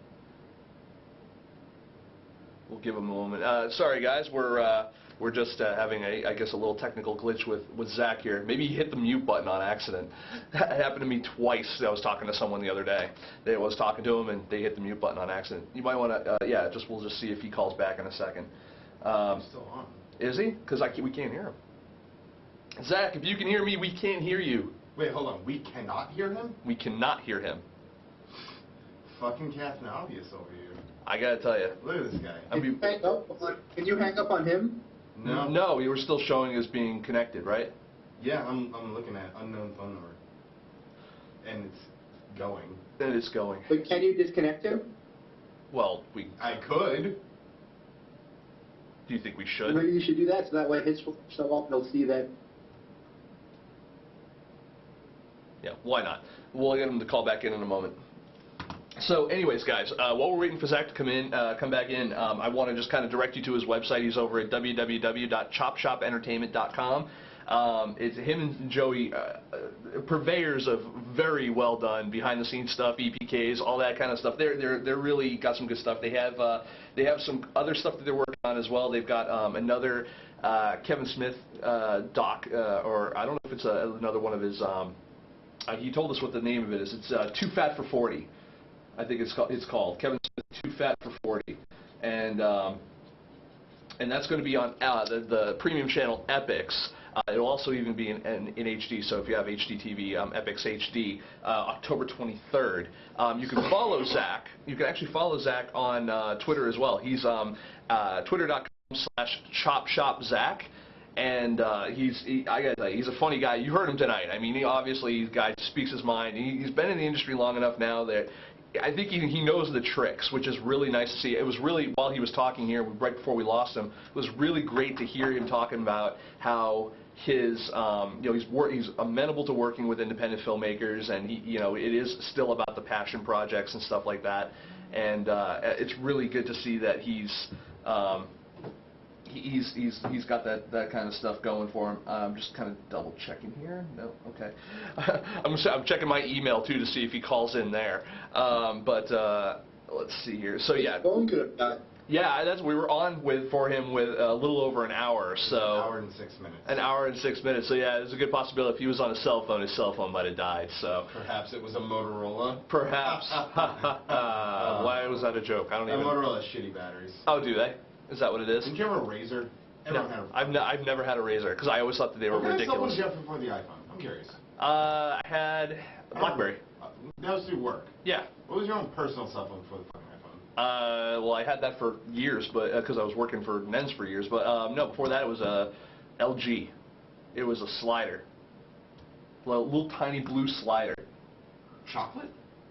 Speaker 1: We'll give him a moment. Sorry guys, we're just having I guess a little technical glitch with Zach here. Maybe he hit the mute button on accident. That happened to me twice. I was talking to someone the other day. I was talking to him and they hit the mute button on accident. You might want to, yeah, we'll just see if he calls back in a second.
Speaker 2: He's still on.
Speaker 1: Is he? Because we can't hear him. Zach, if you can hear me, we can't hear you.
Speaker 2: Wait, hold on. We cannot hear him?
Speaker 1: We cannot hear him.
Speaker 2: Fucking Captain Obvious over here.
Speaker 1: I gotta tell you.
Speaker 2: Look at this guy.
Speaker 12: Can you hang up on him?
Speaker 2: No.
Speaker 1: No, you were still showing as being connected, right?
Speaker 2: Yeah, I'm looking at unknown phone number. And it's going.
Speaker 1: And it's going.
Speaker 12: But can you disconnect him?
Speaker 1: Well,
Speaker 2: I could.
Speaker 1: Do you think we should?
Speaker 12: Maybe you should do that so that way his will show up and he'll see that.
Speaker 1: Yeah, why not? We'll get him to call back in a moment. So anyways, guys, while we're waiting for Zach to come back in, I want to just kind of direct you to his website. He's over at www.chopshopentertainment.com. It's him and Joey, purveyors of very well done behind-the-scenes stuff, EPKs, all that kind of stuff. They're really got some good stuff. They have some other stuff that they're working on as well. They've got another Kevin Smith doc, or I don't know if it's another one of his. He told us what the name of it is. It's Too Fat for 40. I think it's called Kevin Smith Too Fat for 40, and that's going to be on the premium channel Epix. It'll also even be in HD, so if you have HD TV, Epix HD, October 23rd. You can follow Zach. You can actually follow Zach on Twitter as well. He's twitter.com/ChopShopZach. And I gotta tell you, he's a funny guy. You heard him tonight. I mean, obviously, the guy speaks his mind. He's been in the industry long enough now that I think he knows the tricks, which is really nice to see. It was really, while he was talking here, right before we lost him, it was really great to hear him talking about how his, he's amenable to working with independent filmmakers, and it is still about the passion projects and stuff like that. And it's really good to see that he's got that kind of stuff going for him. I'm just kind of double checking here. No, okay. I'm checking my email too to see if he calls in there. But let's see here. So yeah.
Speaker 12: Phone could have died.
Speaker 1: Yeah, we were on for him with a little over an hour, so.
Speaker 2: An hour and 6 minutes.
Speaker 1: An hour and 6 minutes. So yeah, there's a good possibility if he was on his cell phone might have died. So.
Speaker 2: Perhaps it was a Motorola.
Speaker 1: Perhaps. Why was that a joke? I don't even.
Speaker 2: Motorola has shitty batteries.
Speaker 1: Oh, do they? Is that what it is?
Speaker 2: Did you ever have a Razor?
Speaker 1: No, I've never had a Razor because I always thought that they were ridiculous.
Speaker 2: What kind of cell phone did you have before the iPhone? I'm curious.
Speaker 1: I had BlackBerry.
Speaker 2: That was through work.
Speaker 1: Yeah.
Speaker 2: What was your own personal cell phone before the fucking iPhone?
Speaker 1: Well, I had that for years, but because I was working for Men's for years. But no, before that it was a LG. It was a slider, a little tiny blue slider.
Speaker 2: Chocolate?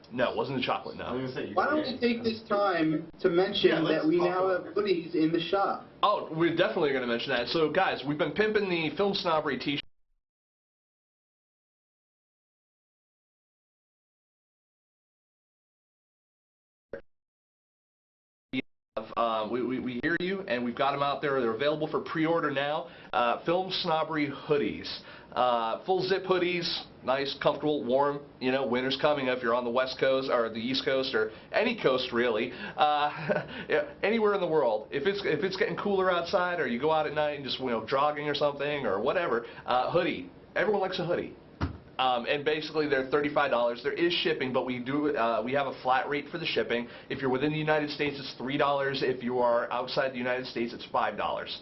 Speaker 1: No, it wasn't a chocolate. No.
Speaker 2: I was gonna say,
Speaker 12: Why don't we take this time to mention that we now have hoodies in the shop?
Speaker 1: Oh, we're definitely going to mention that. So, guys, we've been pimping the Film Snobbery T-shirt. We hear you, and we've got them out there. They're available for pre-order now. Film Snobbery hoodies. Full zip hoodies, nice, comfortable, warm. You know, winter's coming if you're on the West Coast or the East Coast or any coast really. Anywhere in the world. If it's getting cooler outside, or you go out at night and just jogging or something or whatever, hoodie. Everyone likes a hoodie. And basically they're $35. There is shipping, but we have a flat rate for the shipping. If you're within the United States, it's $3. If you are outside the United States, it's $5.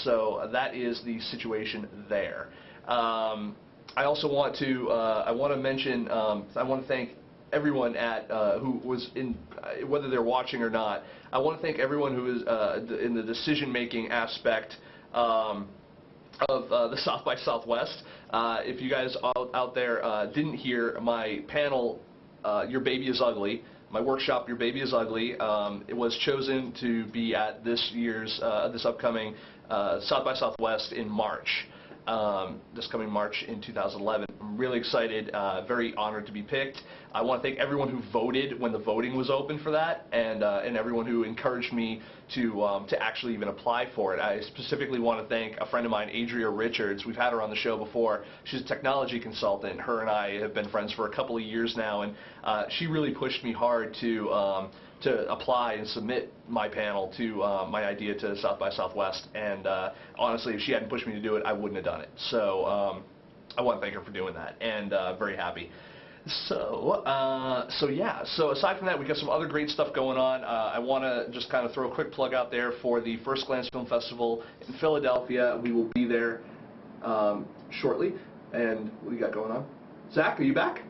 Speaker 1: So that is the situation there. I also want to mention I want to thank everyone at who was in, whether they're watching or not. I want to thank everyone who is in the decision-making aspect of the South by Southwest. If you guys out there didn't hear my panel, Your Baby is Ugly, my workshop, Your Baby is Ugly, it was chosen to be at this year's, this upcoming South by Southwest in March. This coming March in 2011. I'm really excited, very honored to be picked. I want to thank everyone who voted when the voting was open for that, and everyone who encouraged me to actually even apply for it. I specifically want to thank a friend of mine, Adria Richards. We've had her on the show before. She's a technology consultant. Her and I have been friends for a couple of years now, and she really pushed me hard to apply and submit my panel to my idea to South by Southwest, and honestly, if she hadn't pushed me to do it, I wouldn't have done it. So I want to thank her for doing that, and very happy. So yeah. So aside from that, we got some other great stuff going on. I want to just kind of throw a quick plug out there for the FirstGlance Film Festival in Philadelphia. We will be there shortly. And what do you got going on? Zach, are you back?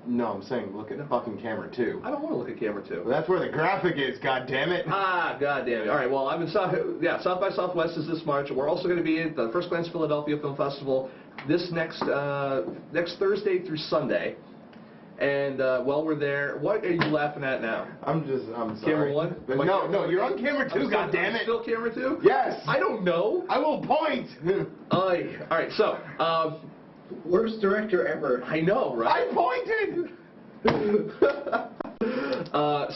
Speaker 2: No, I'm saying look at the fucking camera 2.
Speaker 1: I don't want to look at camera 2.
Speaker 2: Well, that's where the graphic is, goddammit.
Speaker 1: Ah, goddammit. All right, well, I'm in South by Southwest is this March. We're also going to be at the FirstGlance Philadelphia Film Festival this next Thursday through Sunday. And while we're there, what are you laughing at now?
Speaker 2: I'm sorry.
Speaker 1: Camera 1?
Speaker 2: No, you're on camera 2, goddammit.
Speaker 1: Still camera 2?
Speaker 2: Yes.
Speaker 1: I don't know.
Speaker 2: I will point.
Speaker 1: All right, so
Speaker 12: worst director ever.
Speaker 1: I know, right?
Speaker 2: I pointed.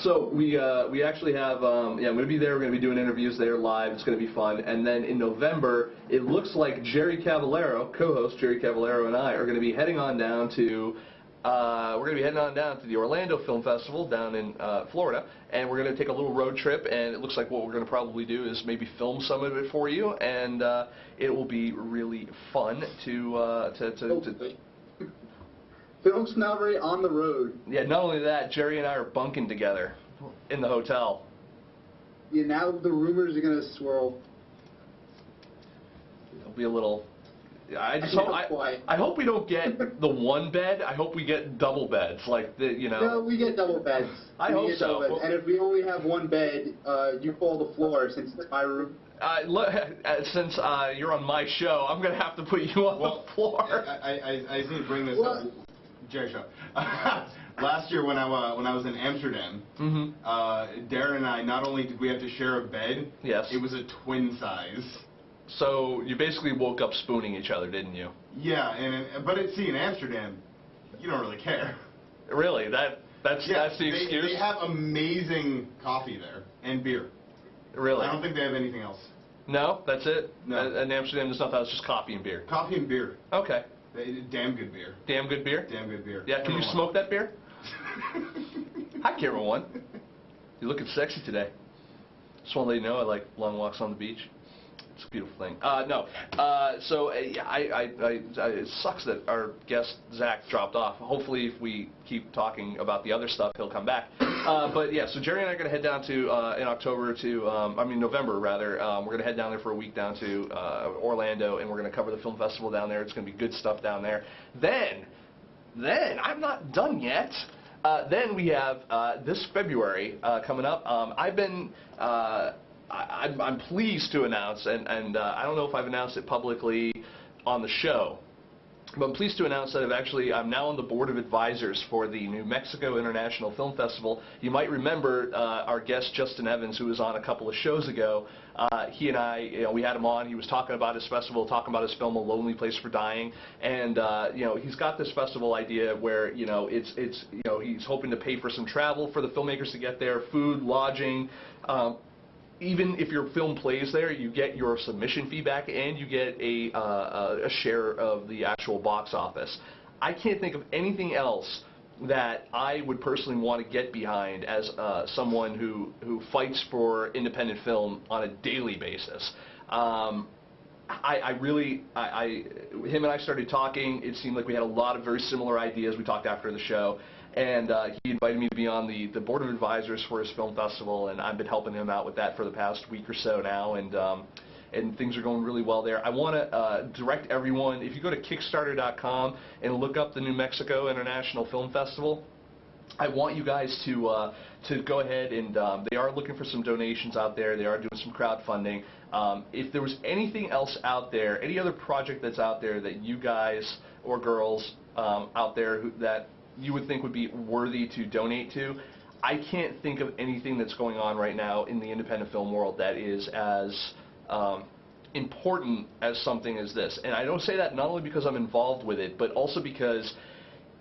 Speaker 1: So we actually have I'm going to be there. We're going to be doing interviews there live. It's going to be fun. And then in November, it looks like Jerry Cavallero, co-host Jerry Cavallero, and I are going to be heading on down to the Orlando Film Festival down in Florida, and we're going to take a little road trip, and it looks like what we're going to probably do is maybe film some of it for you, and it will be really fun to
Speaker 12: Film Snobbery on the road.
Speaker 1: Yeah, not only that, Jerry and I are bunking together in the hotel.
Speaker 12: Yeah, now the rumors are going to swirl.
Speaker 1: It'll be a little... I hope we don't get the one bed. I hope we get double beds, like
Speaker 12: No, we get double beds.
Speaker 1: I hope so.
Speaker 12: And if we only have one bed, you call the floor since it's my room.
Speaker 1: Since you're on my show, I'm gonna have to put you on the floor.
Speaker 2: I just need to bring this up. Jerry, show. Last year when I was in Amsterdam, Darren and I, not only did we have to share a bed,
Speaker 1: yes,
Speaker 2: it was a twin size.
Speaker 1: So you basically woke up spooning each other, didn't you?
Speaker 2: Yeah, but in Amsterdam, you don't really care.
Speaker 1: Really? That's the excuse?
Speaker 2: They have amazing coffee there and beer.
Speaker 1: Really?
Speaker 2: I don't think they have anything else.
Speaker 1: No, that's it.
Speaker 2: No.
Speaker 1: In Amsterdam, there's nothing else, just coffee and beer.
Speaker 2: Coffee and beer.
Speaker 1: Okay.
Speaker 2: Damn good beer.
Speaker 1: Damn good beer?
Speaker 2: Damn good beer.
Speaker 1: Yeah. Can you smoke that beer? Hi, Camera 1. You're looking sexy today. Just want to let you know I like long walks on the beach. It's a beautiful thing. It sucks that our guest, Zach, dropped off. Hopefully, if we keep talking about the other stuff, he'll come back. But yeah, so Jerry and I are going to head down to, November rather. We're going to head down there for a week down to Orlando, and we're going to cover the film festival down there. It's going to be good stuff down there. Then, I'm not done yet. Then we have this February coming up. I'm pleased to announce, and I don't know if I've announced it publicly on the show, but I'm pleased to announce that I'm now on the board of advisors for the New Mexico International Film Festival. You might remember our guest Justin Evans, who was on a couple of shows ago. He and I, we had him on. He was talking about his festival, talking about his film, A Lonely Place for Dying, and he's got this festival idea where he's hoping to pay for some travel for the filmmakers to get there, food, lodging. Even if your film plays there, you get your submission feedback and you get a share of the actual box office. I can't think of anything else that I would personally want to get behind as someone who fights for independent film on a daily basis. Him and I started talking. It seemed like we had a lot of very similar ideas. We talked after the show. And he invited me to be on the board of advisors for his film festival, and I've been helping him out with that for the past week or so now, and things are going really well there. I want to direct everyone, if you go to Kickstarter.com and look up the New Mexico International Film Festival, I want you guys to go ahead and they are looking for some donations out there. They are doing some crowdfunding. If there was anything else out there, any other project that's out there that you guys or girls out there that you would think would be worthy to donate to, I can't think of anything that's going on right now in the independent film world that is as important as something as this. And I don't say that not only because I'm involved with it, but also because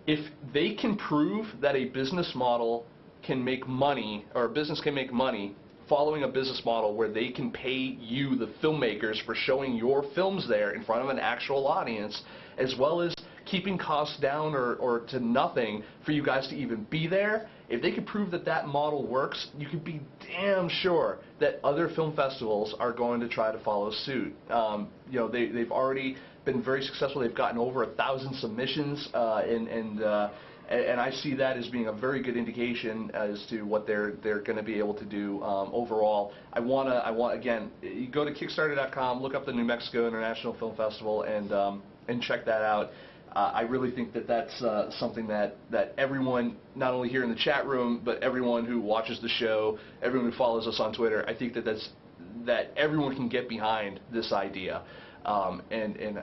Speaker 1: if they can prove that a business model can make money, or a business can make money following a business model where they can pay you, the filmmakers, for showing your films there in front of an actual audience, as well as keeping costs down or to nothing for you guys to even be there, if they could prove that that model works, you could be damn sure that other film festivals are going to try to follow suit. They've already been very successful. They've gotten over 1,000 submissions, and I see that as being a very good indication as to what they're going to be able to do overall. I want again, you go to Kickstarter.com, look up the New Mexico International Film Festival, and check that out. I really think that that's something that everyone, not only here in the chat room, but everyone who watches the show, everyone who follows us on Twitter, I think that everyone can get behind this idea. And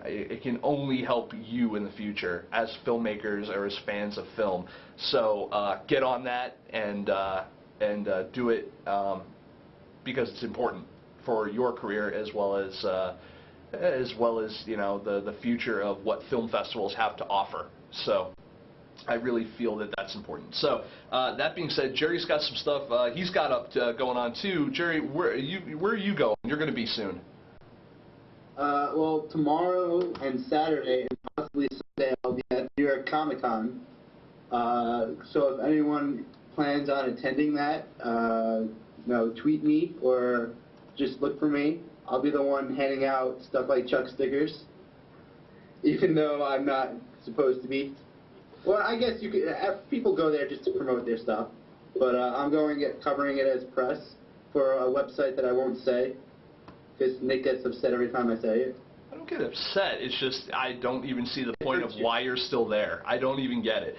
Speaker 1: it can only help you in the future as filmmakers or as fans of film. So get on that and do it because it's important for your career as well as the future of what film festivals have to offer. So I really feel that that's important. So that being said, Jerry's got some stuff he's got going on too. Jerry, where are you going? You're going to be soon.
Speaker 12: Well, tomorrow and Saturday and possibly Sunday I'll be at New York Comic Con. So if anyone plans on attending that, tweet me or just look for me. I'll be the one handing out stuff like Chuck stickers, even though I'm not supposed to be. Well, I guess you could have people go there just to promote their stuff, but I'm covering it as press for a website that I won't say, because Nick gets upset every time I say it.
Speaker 1: I don't get upset. It's just I don't even see the point of why you're still there. I don't even get it.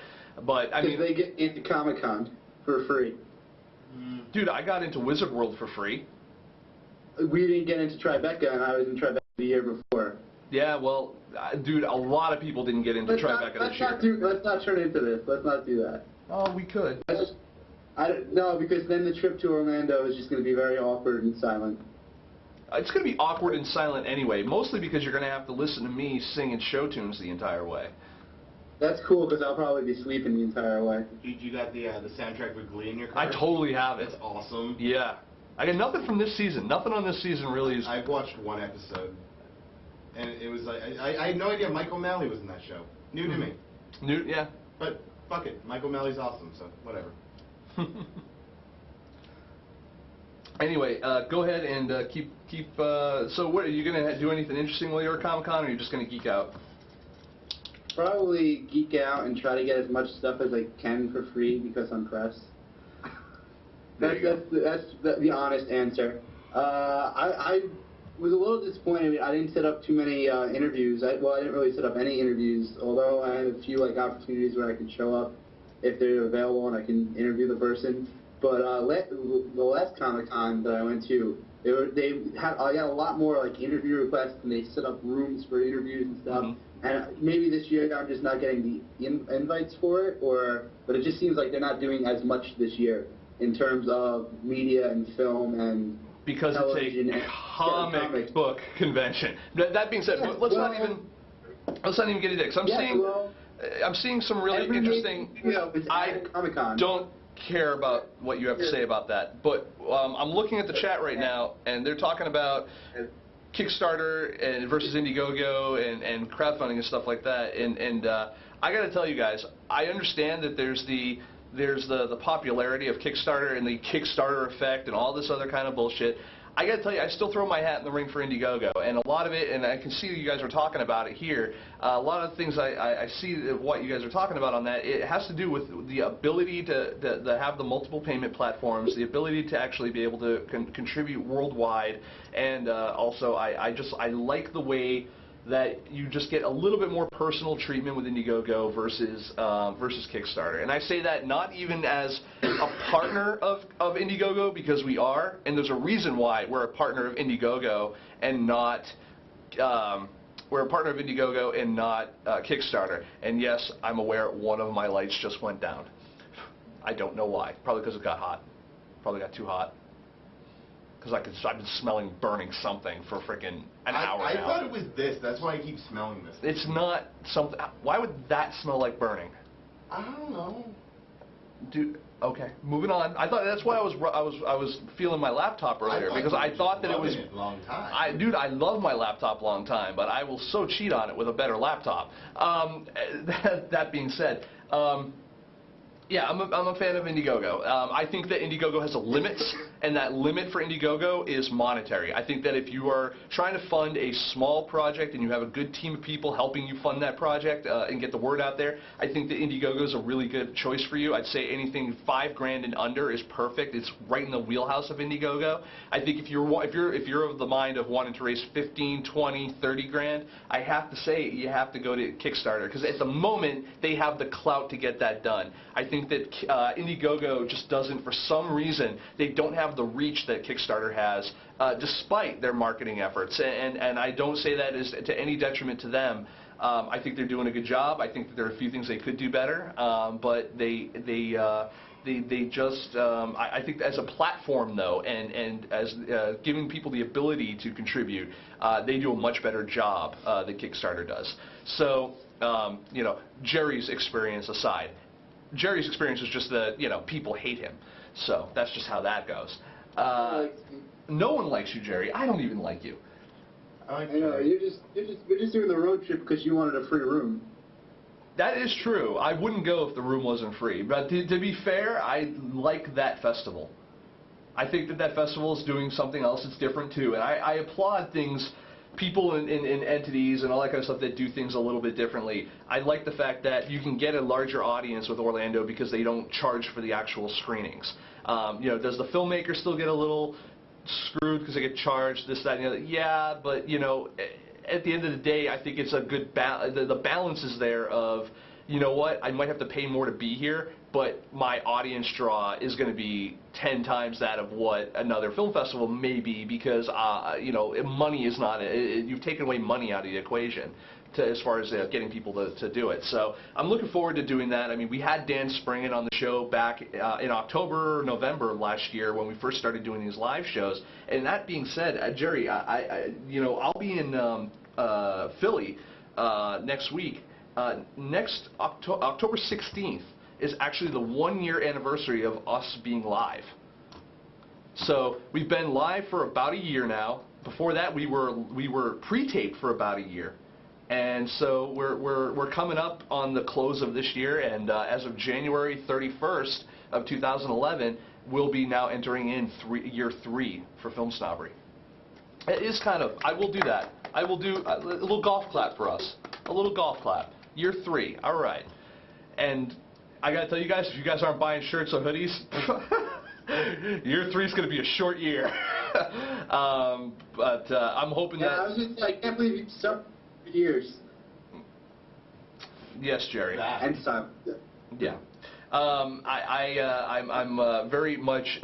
Speaker 1: But I mean,
Speaker 12: they get into Comic-Con for free.
Speaker 1: Dude, I got into Wizard World for free.
Speaker 12: We didn't get into Tribeca, and I was in Tribeca the year before.
Speaker 1: Yeah, well, dude, a lot of people didn't get into Tribeca this year.
Speaker 12: Let's not turn into this. Let's not do that.
Speaker 1: Oh, we could.
Speaker 12: No, because then the trip to Orlando is just going to be very awkward and silent.
Speaker 1: It's going to be awkward and silent anyway, mostly because you're going to have to listen to me singing show tunes the entire way.
Speaker 12: That's cool, because I'll probably be sleeping the entire way.
Speaker 2: You got the soundtrack with Glee in your car?
Speaker 1: I totally have it.
Speaker 2: That's awesome.
Speaker 1: Yeah. I got nothing from this season. Nothing on this season really is...
Speaker 2: I've watched one episode, and it was like, I had no idea Mike O'Malley was in that show. New to me.
Speaker 1: New, yeah.
Speaker 2: But fuck it, Mike O'Malley's awesome, so whatever.
Speaker 1: Anyway, go ahead and keep. So, what are you gonna do? Anything interesting while you're at Comic-Con, or are you just gonna geek out?
Speaker 12: Probably geek out and try to get as much stuff as I can for free because I'm press. That's the honest answer. I was a little disappointed. I mean, I didn't set up too many interviews. I didn't really set up any interviews, although I had a few opportunities where I could show up if they're available and I can interview the person. But the last Comic-Con that I went to, I got a lot more interview requests, and they set up rooms for interviews and stuff. Mm-hmm. And maybe this year I'm just not getting the invites for it, but it just seems like they're not doing as much this year in terms of media and film and
Speaker 1: because it's a comic book convention. That being said, let's not even get into it. Because I'm seeing some really interesting. I don't care about what you have to say about that, but I'm looking at the chat right now, and they're talking about Kickstarter and versus Indiegogo and crowdfunding and stuff like that. And I got to tell you guys, I understand that there's the popularity of Kickstarter and the Kickstarter effect and all this other kind of bullshit. I got to tell you, I still throw my hat in the ring for Indiegogo, and a lot of it, and I can see you guys are talking about it here, a lot of the things I see what you guys are talking about on that, it has to do with the ability to have the multiple payment platforms, the ability to actually be able to contribute worldwide, and also I like the way that you just get a little bit more personal treatment with Indiegogo versus Kickstarter. And I say that not even as a partner of Indiegogo, because we are, and there's a reason why we're a partner of Indiegogo and not Kickstarter. And yes, I'm aware one of my lights just went down. I don't know why. Probably because it got hot. Probably got too hot. Because I've been smelling burning something for freaking an hour
Speaker 2: now. I thought it was this. That's why I keep smelling this.
Speaker 1: It's not something. Why would that smell like burning?
Speaker 2: I don't know.
Speaker 1: Dude, okay, moving on. I thought that's why I was feeling my laptop earlier, because I thought that it was
Speaker 2: long time.
Speaker 1: Dude, I love my laptop long time, but I will so cheat on it with a better laptop. That being said. Yeah, I'm a fan of Indiegogo. I think that Indiegogo has a limit, and that limit for Indiegogo is monetary. I think that if you are trying to fund a small project and you have a good team of people helping you fund that project and get the word out there, I think that Indiegogo is a really good choice for you. I'd say anything $5,000 and under is perfect. It's right in the wheelhouse of Indiegogo. I think if you're of the mind of wanting to raise 15, 20, 30 grand, I have to say you have to go to Kickstarter, because at the moment they have the clout to get that done. I think that Indiegogo just doesn't, for some reason, they don't have the reach that Kickstarter has, despite their marketing efforts. And I don't say that as to any detriment to them. I think they're doing a good job. I think that there are a few things they could do better, but they just, I think as a platform, though, and as giving people the ability to contribute, they do a much better job than Kickstarter does. So, you know, Jerry's experience aside, Jerry's experience is just that, you know, people hate him. So that's just how that goes. No one likes you, Jerry. I don't even like you.
Speaker 12: I know, we're just doing the road trip because you wanted a free room.
Speaker 1: That is true. I wouldn't go if the room wasn't free. But to be fair, I like that festival. I think that festival is doing something else that's different too. And I applaud things, people and entities and all that kind of stuff that do things a little bit differently. I like the fact that you can get a larger audience with Orlando because they don't charge for the actual screenings. You know, does the filmmaker still get a little screwed because they get charged, this, that, and the other? Yeah, but, you know, at the end of the day, I think it's a good balance. The balance is there of, you know what, I might have to pay more to be here, but my audience draw is going to be 10 times that of what another film festival may be, because, you know, money is not, you've taken away money out of the equation as far as getting people to do it. So I'm looking forward to doing that. I mean, we had Dan Springen on the show back in October, November last year when we first started doing these live shows. And that being said, Jerry, you know, I'll be in Philly next week. Next October 16th is actually the 1-year anniversary of us being live. So we've been live for about a year now. Before that, we were pre-taped for about a year. And so we're coming up on the close of this year, and as of January 31st, of 2011, we'll be now entering in year 3 for Film Snobbery. It is kind of, I will do that. I will do a little golf clap for us. A little golf clap. Year 3, all right. And I gotta tell you guys, if you guys aren't buying shirts or hoodies, year 3 is gonna be a short year. But I'm hoping that.
Speaker 12: I was just, I can't believe you stuck for years.
Speaker 1: Yes, Jerry.
Speaker 12: And some.
Speaker 1: Yeah. I'm very much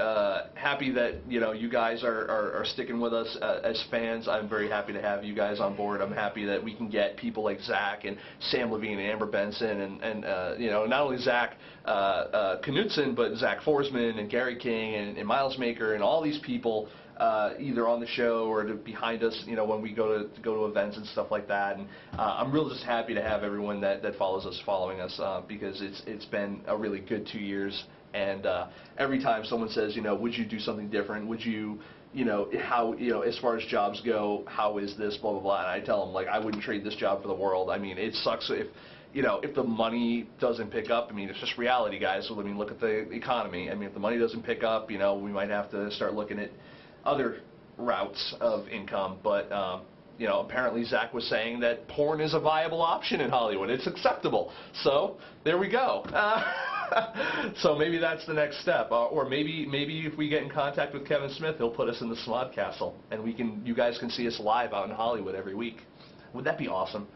Speaker 1: happy that you guys are sticking with us as fans. I'm very happy to have you guys on board. I'm happy that we can get people like Zak and Sam Levine and Amber Benson and not only Zak Knutson but Zach Forsman and Gary King and Miles Maker and all these people either on the show or behind us, when we go to events and stuff like that. And I'm really just happy to have everyone that follows us following us because it's been a really good 2 years. And every time someone says, would you do something different? Would you, how, as far as jobs go, how is this, blah, blah, blah. And I tell them, like, I wouldn't trade this job for the world. I mean, it sucks if the money doesn't pick up. I mean, it's just reality, guys. So, I mean, look at the economy. I mean, if the money doesn't pick up, we might have to start looking at other routes of income, but apparently Zach was saying that porn is a viable option in Hollywood. It's acceptable. So there we go. So maybe that's the next step, or maybe if we get in contact with Kevin Smith, he'll put us in the Smod Castle, and you guys can see us live out in Hollywood every week. Would that be awesome?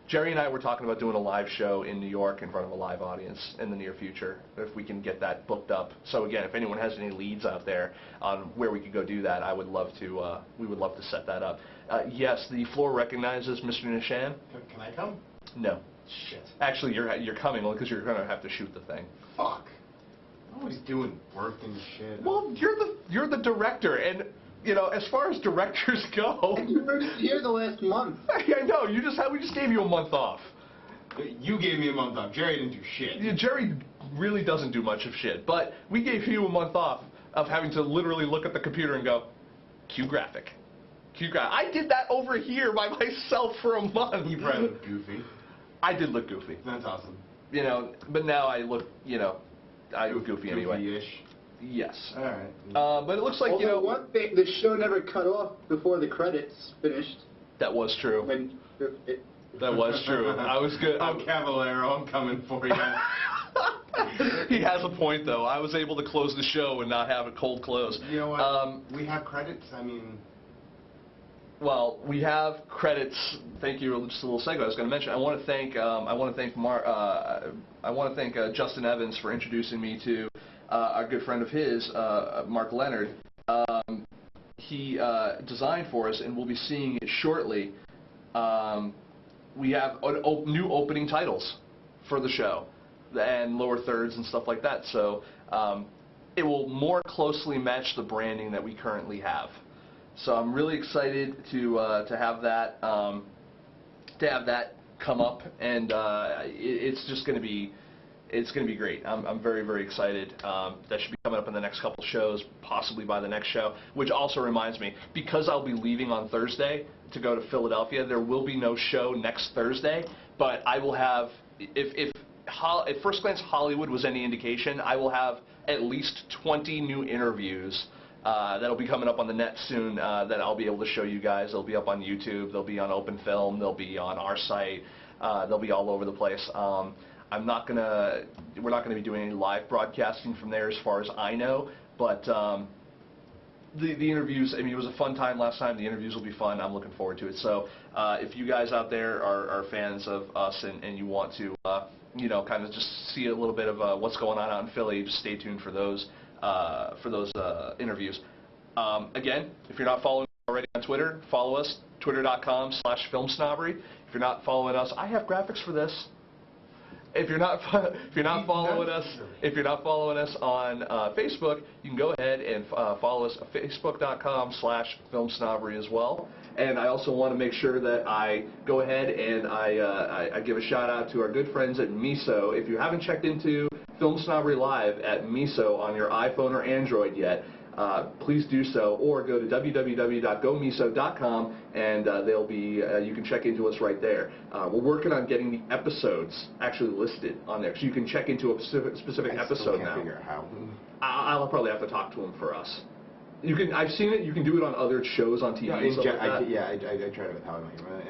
Speaker 1: Jerry and I were talking about doing a live show in New York in front of a live audience in the near future, if we can get that booked up. So again, if anyone has any leads out there on where we could go do that, I would love to. We would love to set that up. Yes, the floor recognizes Mr. Nishan.
Speaker 2: Can I come?
Speaker 1: No.
Speaker 2: Shit.
Speaker 1: Actually, you're coming only because you're going to have to shoot the thing.
Speaker 2: Fuck. I'm always doing work and shit.
Speaker 1: Well, you're the director, and as far as directors go.
Speaker 12: You were here the last month.
Speaker 1: I know. We just gave you a month off.
Speaker 2: You gave me a month off. Jerry didn't do shit.
Speaker 1: Yeah, Jerry really doesn't do much of shit, but we gave you a month off of having to literally look at the computer and go, cue graphic. I did that over here by myself for a month.
Speaker 2: You probably look goofy.
Speaker 1: I did look goofy.
Speaker 2: That's awesome.
Speaker 1: But now I look, I look goofy anyway.
Speaker 2: Goofy-ish.
Speaker 1: Yes.
Speaker 2: All right.
Speaker 1: But it looks like,
Speaker 12: Although one thing, the show never cut off before the credits finished.
Speaker 1: That was true. That was true. I was good.
Speaker 2: I'm Cavallero. I'm coming for you.
Speaker 1: He has a point, though. I was able to close the show and not have a cold close.
Speaker 2: You know what? We have credits. I mean...
Speaker 1: Well, we have credits. Thank you. Just a little segue. I was going to mention. I want to thank Justin Evans for introducing me to a good friend of his, Mark Leonard. He designed for us, and we'll be seeing it shortly. We have new opening titles for the show and lower thirds and stuff like that. So it will more closely match the branding that we currently have. So I'm really excited to have that come up, and it's just going to be. It's going to be great. I'm very, very excited. That should be coming up in the next couple shows, possibly by the next show, which also reminds me, because I'll be leaving on Thursday to go to Philadelphia, there will be no show next Thursday, but I will have, if First Glance Hollywood was any indication, I will have at least 20 new interviews that'll be coming up on the net soon that I'll be able to show you guys. They'll be up on YouTube, they'll be on Open Film, they'll be on our site, they'll be all over the place. We're not gonna be doing any live broadcasting from there as far as I know, but the interviews, I mean, it was a fun time last time. The interviews will be fun. I'm looking forward to it. So if you guys out there are fans of us and you want to, kind of just see a little bit of what's going on out in Philly, just stay tuned for those interviews. Again, if you're not following already on Twitter, follow us, twitter.com/FilmSnobbery. If you're not following us, I have graphics for this. If you're not following us on Facebook, you can go ahead and follow us at facebook.com/FilmSnobbery as well. And I also want to make sure that I go ahead and I give a shout out to our good friends at Miso. If you haven't checked into Film Snobbery Live at Miso on your iPhone or Android yet, please do so, or go to www.gomiso.com and they'll be you can check into us right there. We're working on getting the episodes actually listed on there, so you can check into a specific episode now.
Speaker 2: Figure out how.
Speaker 1: I'll probably have to talk to him for us. You can. I've seen it. You can do it on other shows on TV.
Speaker 2: Yeah,
Speaker 1: and stuff like that.
Speaker 2: I tried it with How I Met Your Mother.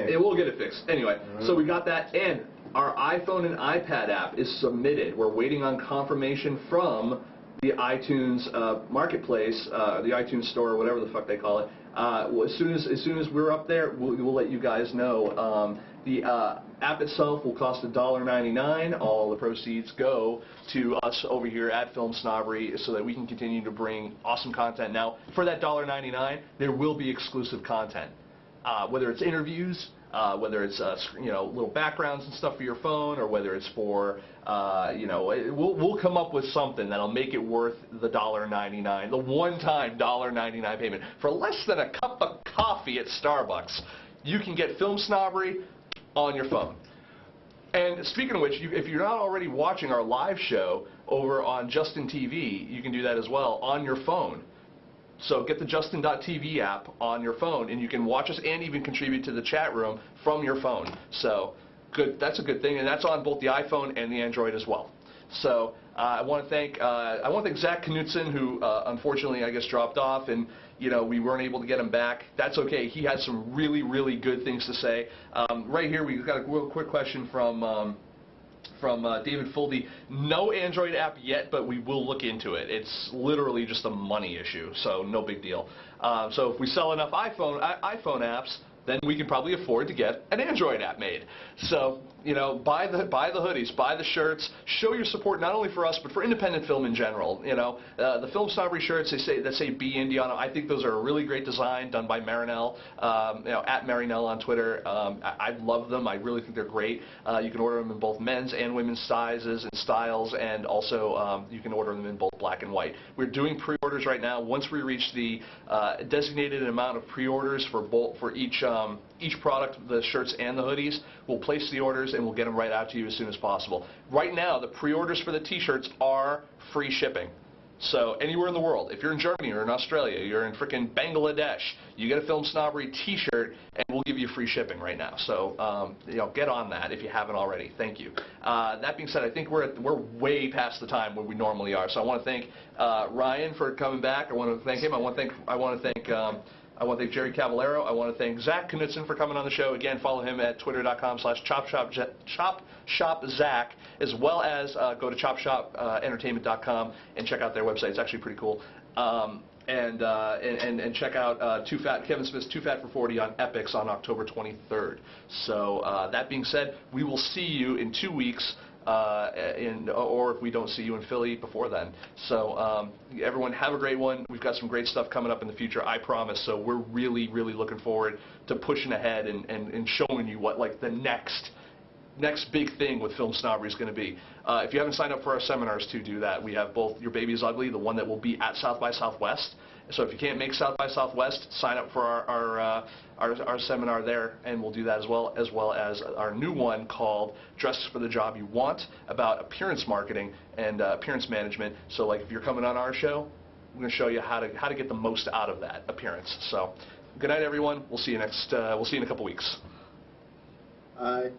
Speaker 1: It will get it fixed. Anyway, so we got that, and our iPhone and iPad app is submitted. We're waiting on confirmation from the iTunes marketplace, the iTunes store, whatever the fuck they call it. As soon as we're up there, we'll let you guys know. The app itself will cost $1.99. All the proceeds go to us over here at FilmSnobbery so that we can continue to bring awesome content. Now, for that $1.99, there will be exclusive content, whether it's interviews, whether it's little backgrounds and stuff for your phone, or whether it's for we'll come up with something that'll make it worth the $1.99, the one-time $1.99 payment. For less than a cup of coffee at Starbucks, you can get FilmSnobbery on your phone. And speaking of which, if you're not already watching our live show over on Justin TV, you can do that as well on your phone. So get the Justin.tv app on your phone, and you can watch us and even contribute to the chat room from your phone. So good, that's a good thing, and that's on both the iPhone and the Android as well. So I want to thank Zak Knutson, who unfortunately I guess dropped off, and we weren't able to get him back. That's okay. He had some really, really good things to say. Right here we've got a real quick question from David Fuldy. No Android app yet, but we will look into it. It's literally just a money issue, so no big deal. So if we sell enough iPhone apps, then we can probably afford to get an Android app made. So, buy the hoodies, buy the shirts, show your support not only for us, but for independent film in general. The FilmSnobbery shirts that say Be Indie on them, I think those are a really great design done by Marinelle, at Marinelle on Twitter. I love them. I really think they're great. You can order them in both men's and women's sizes and styles, and also you can order them in both black and white. We're doing pre-orders right now. Once we reach the designated amount of pre-orders for each product, the shirts and the hoodies, we'll place the orders and we'll get them right out to you as soon as possible. Right now, the pre-orders for the t-shirts are free shipping. So anywhere in the world, if you're in Germany or in Australia, you're in frickin' Bangladesh, you get a FilmSnobbery t-shirt and we'll give you free shipping right now. So get on that if you haven't already. Thank you. That being said, I think we're way past the time where we normally are. So I want to thank Ryan for coming back. I want to thank him. I want to thank Jerry Cavallero. I want to thank Zak Knutson for coming on the show. Again, follow him at twitter.com/chopshopzak, as well as go to chopshopentertainment.com and check out their website. It's actually pretty cool. And check out Kevin Smith's Too Fat for 40 on Epix on October 23rd. So that being said, we will see you in 2 weeks. Or if we don't see you in Philly before then. So everyone have a great one. We've got some great stuff coming up in the future, I promise. So we're really, really looking forward to pushing ahead and showing you what the next big thing with FilmSnobbery is going to be. If you haven't signed up for our seminars, to do that. We have both Your Baby is Ugly, the one that will be at South by Southwest. So if you can't make South by Southwest, sign up for our seminar there, and we'll do that as well as our new one called Dress for the Job You Want, about appearance marketing and appearance management. So if you're coming on our show, we're going to show you how to get the most out of that appearance. So good night, everyone. We'll see you in a couple weeks.
Speaker 12: Bye.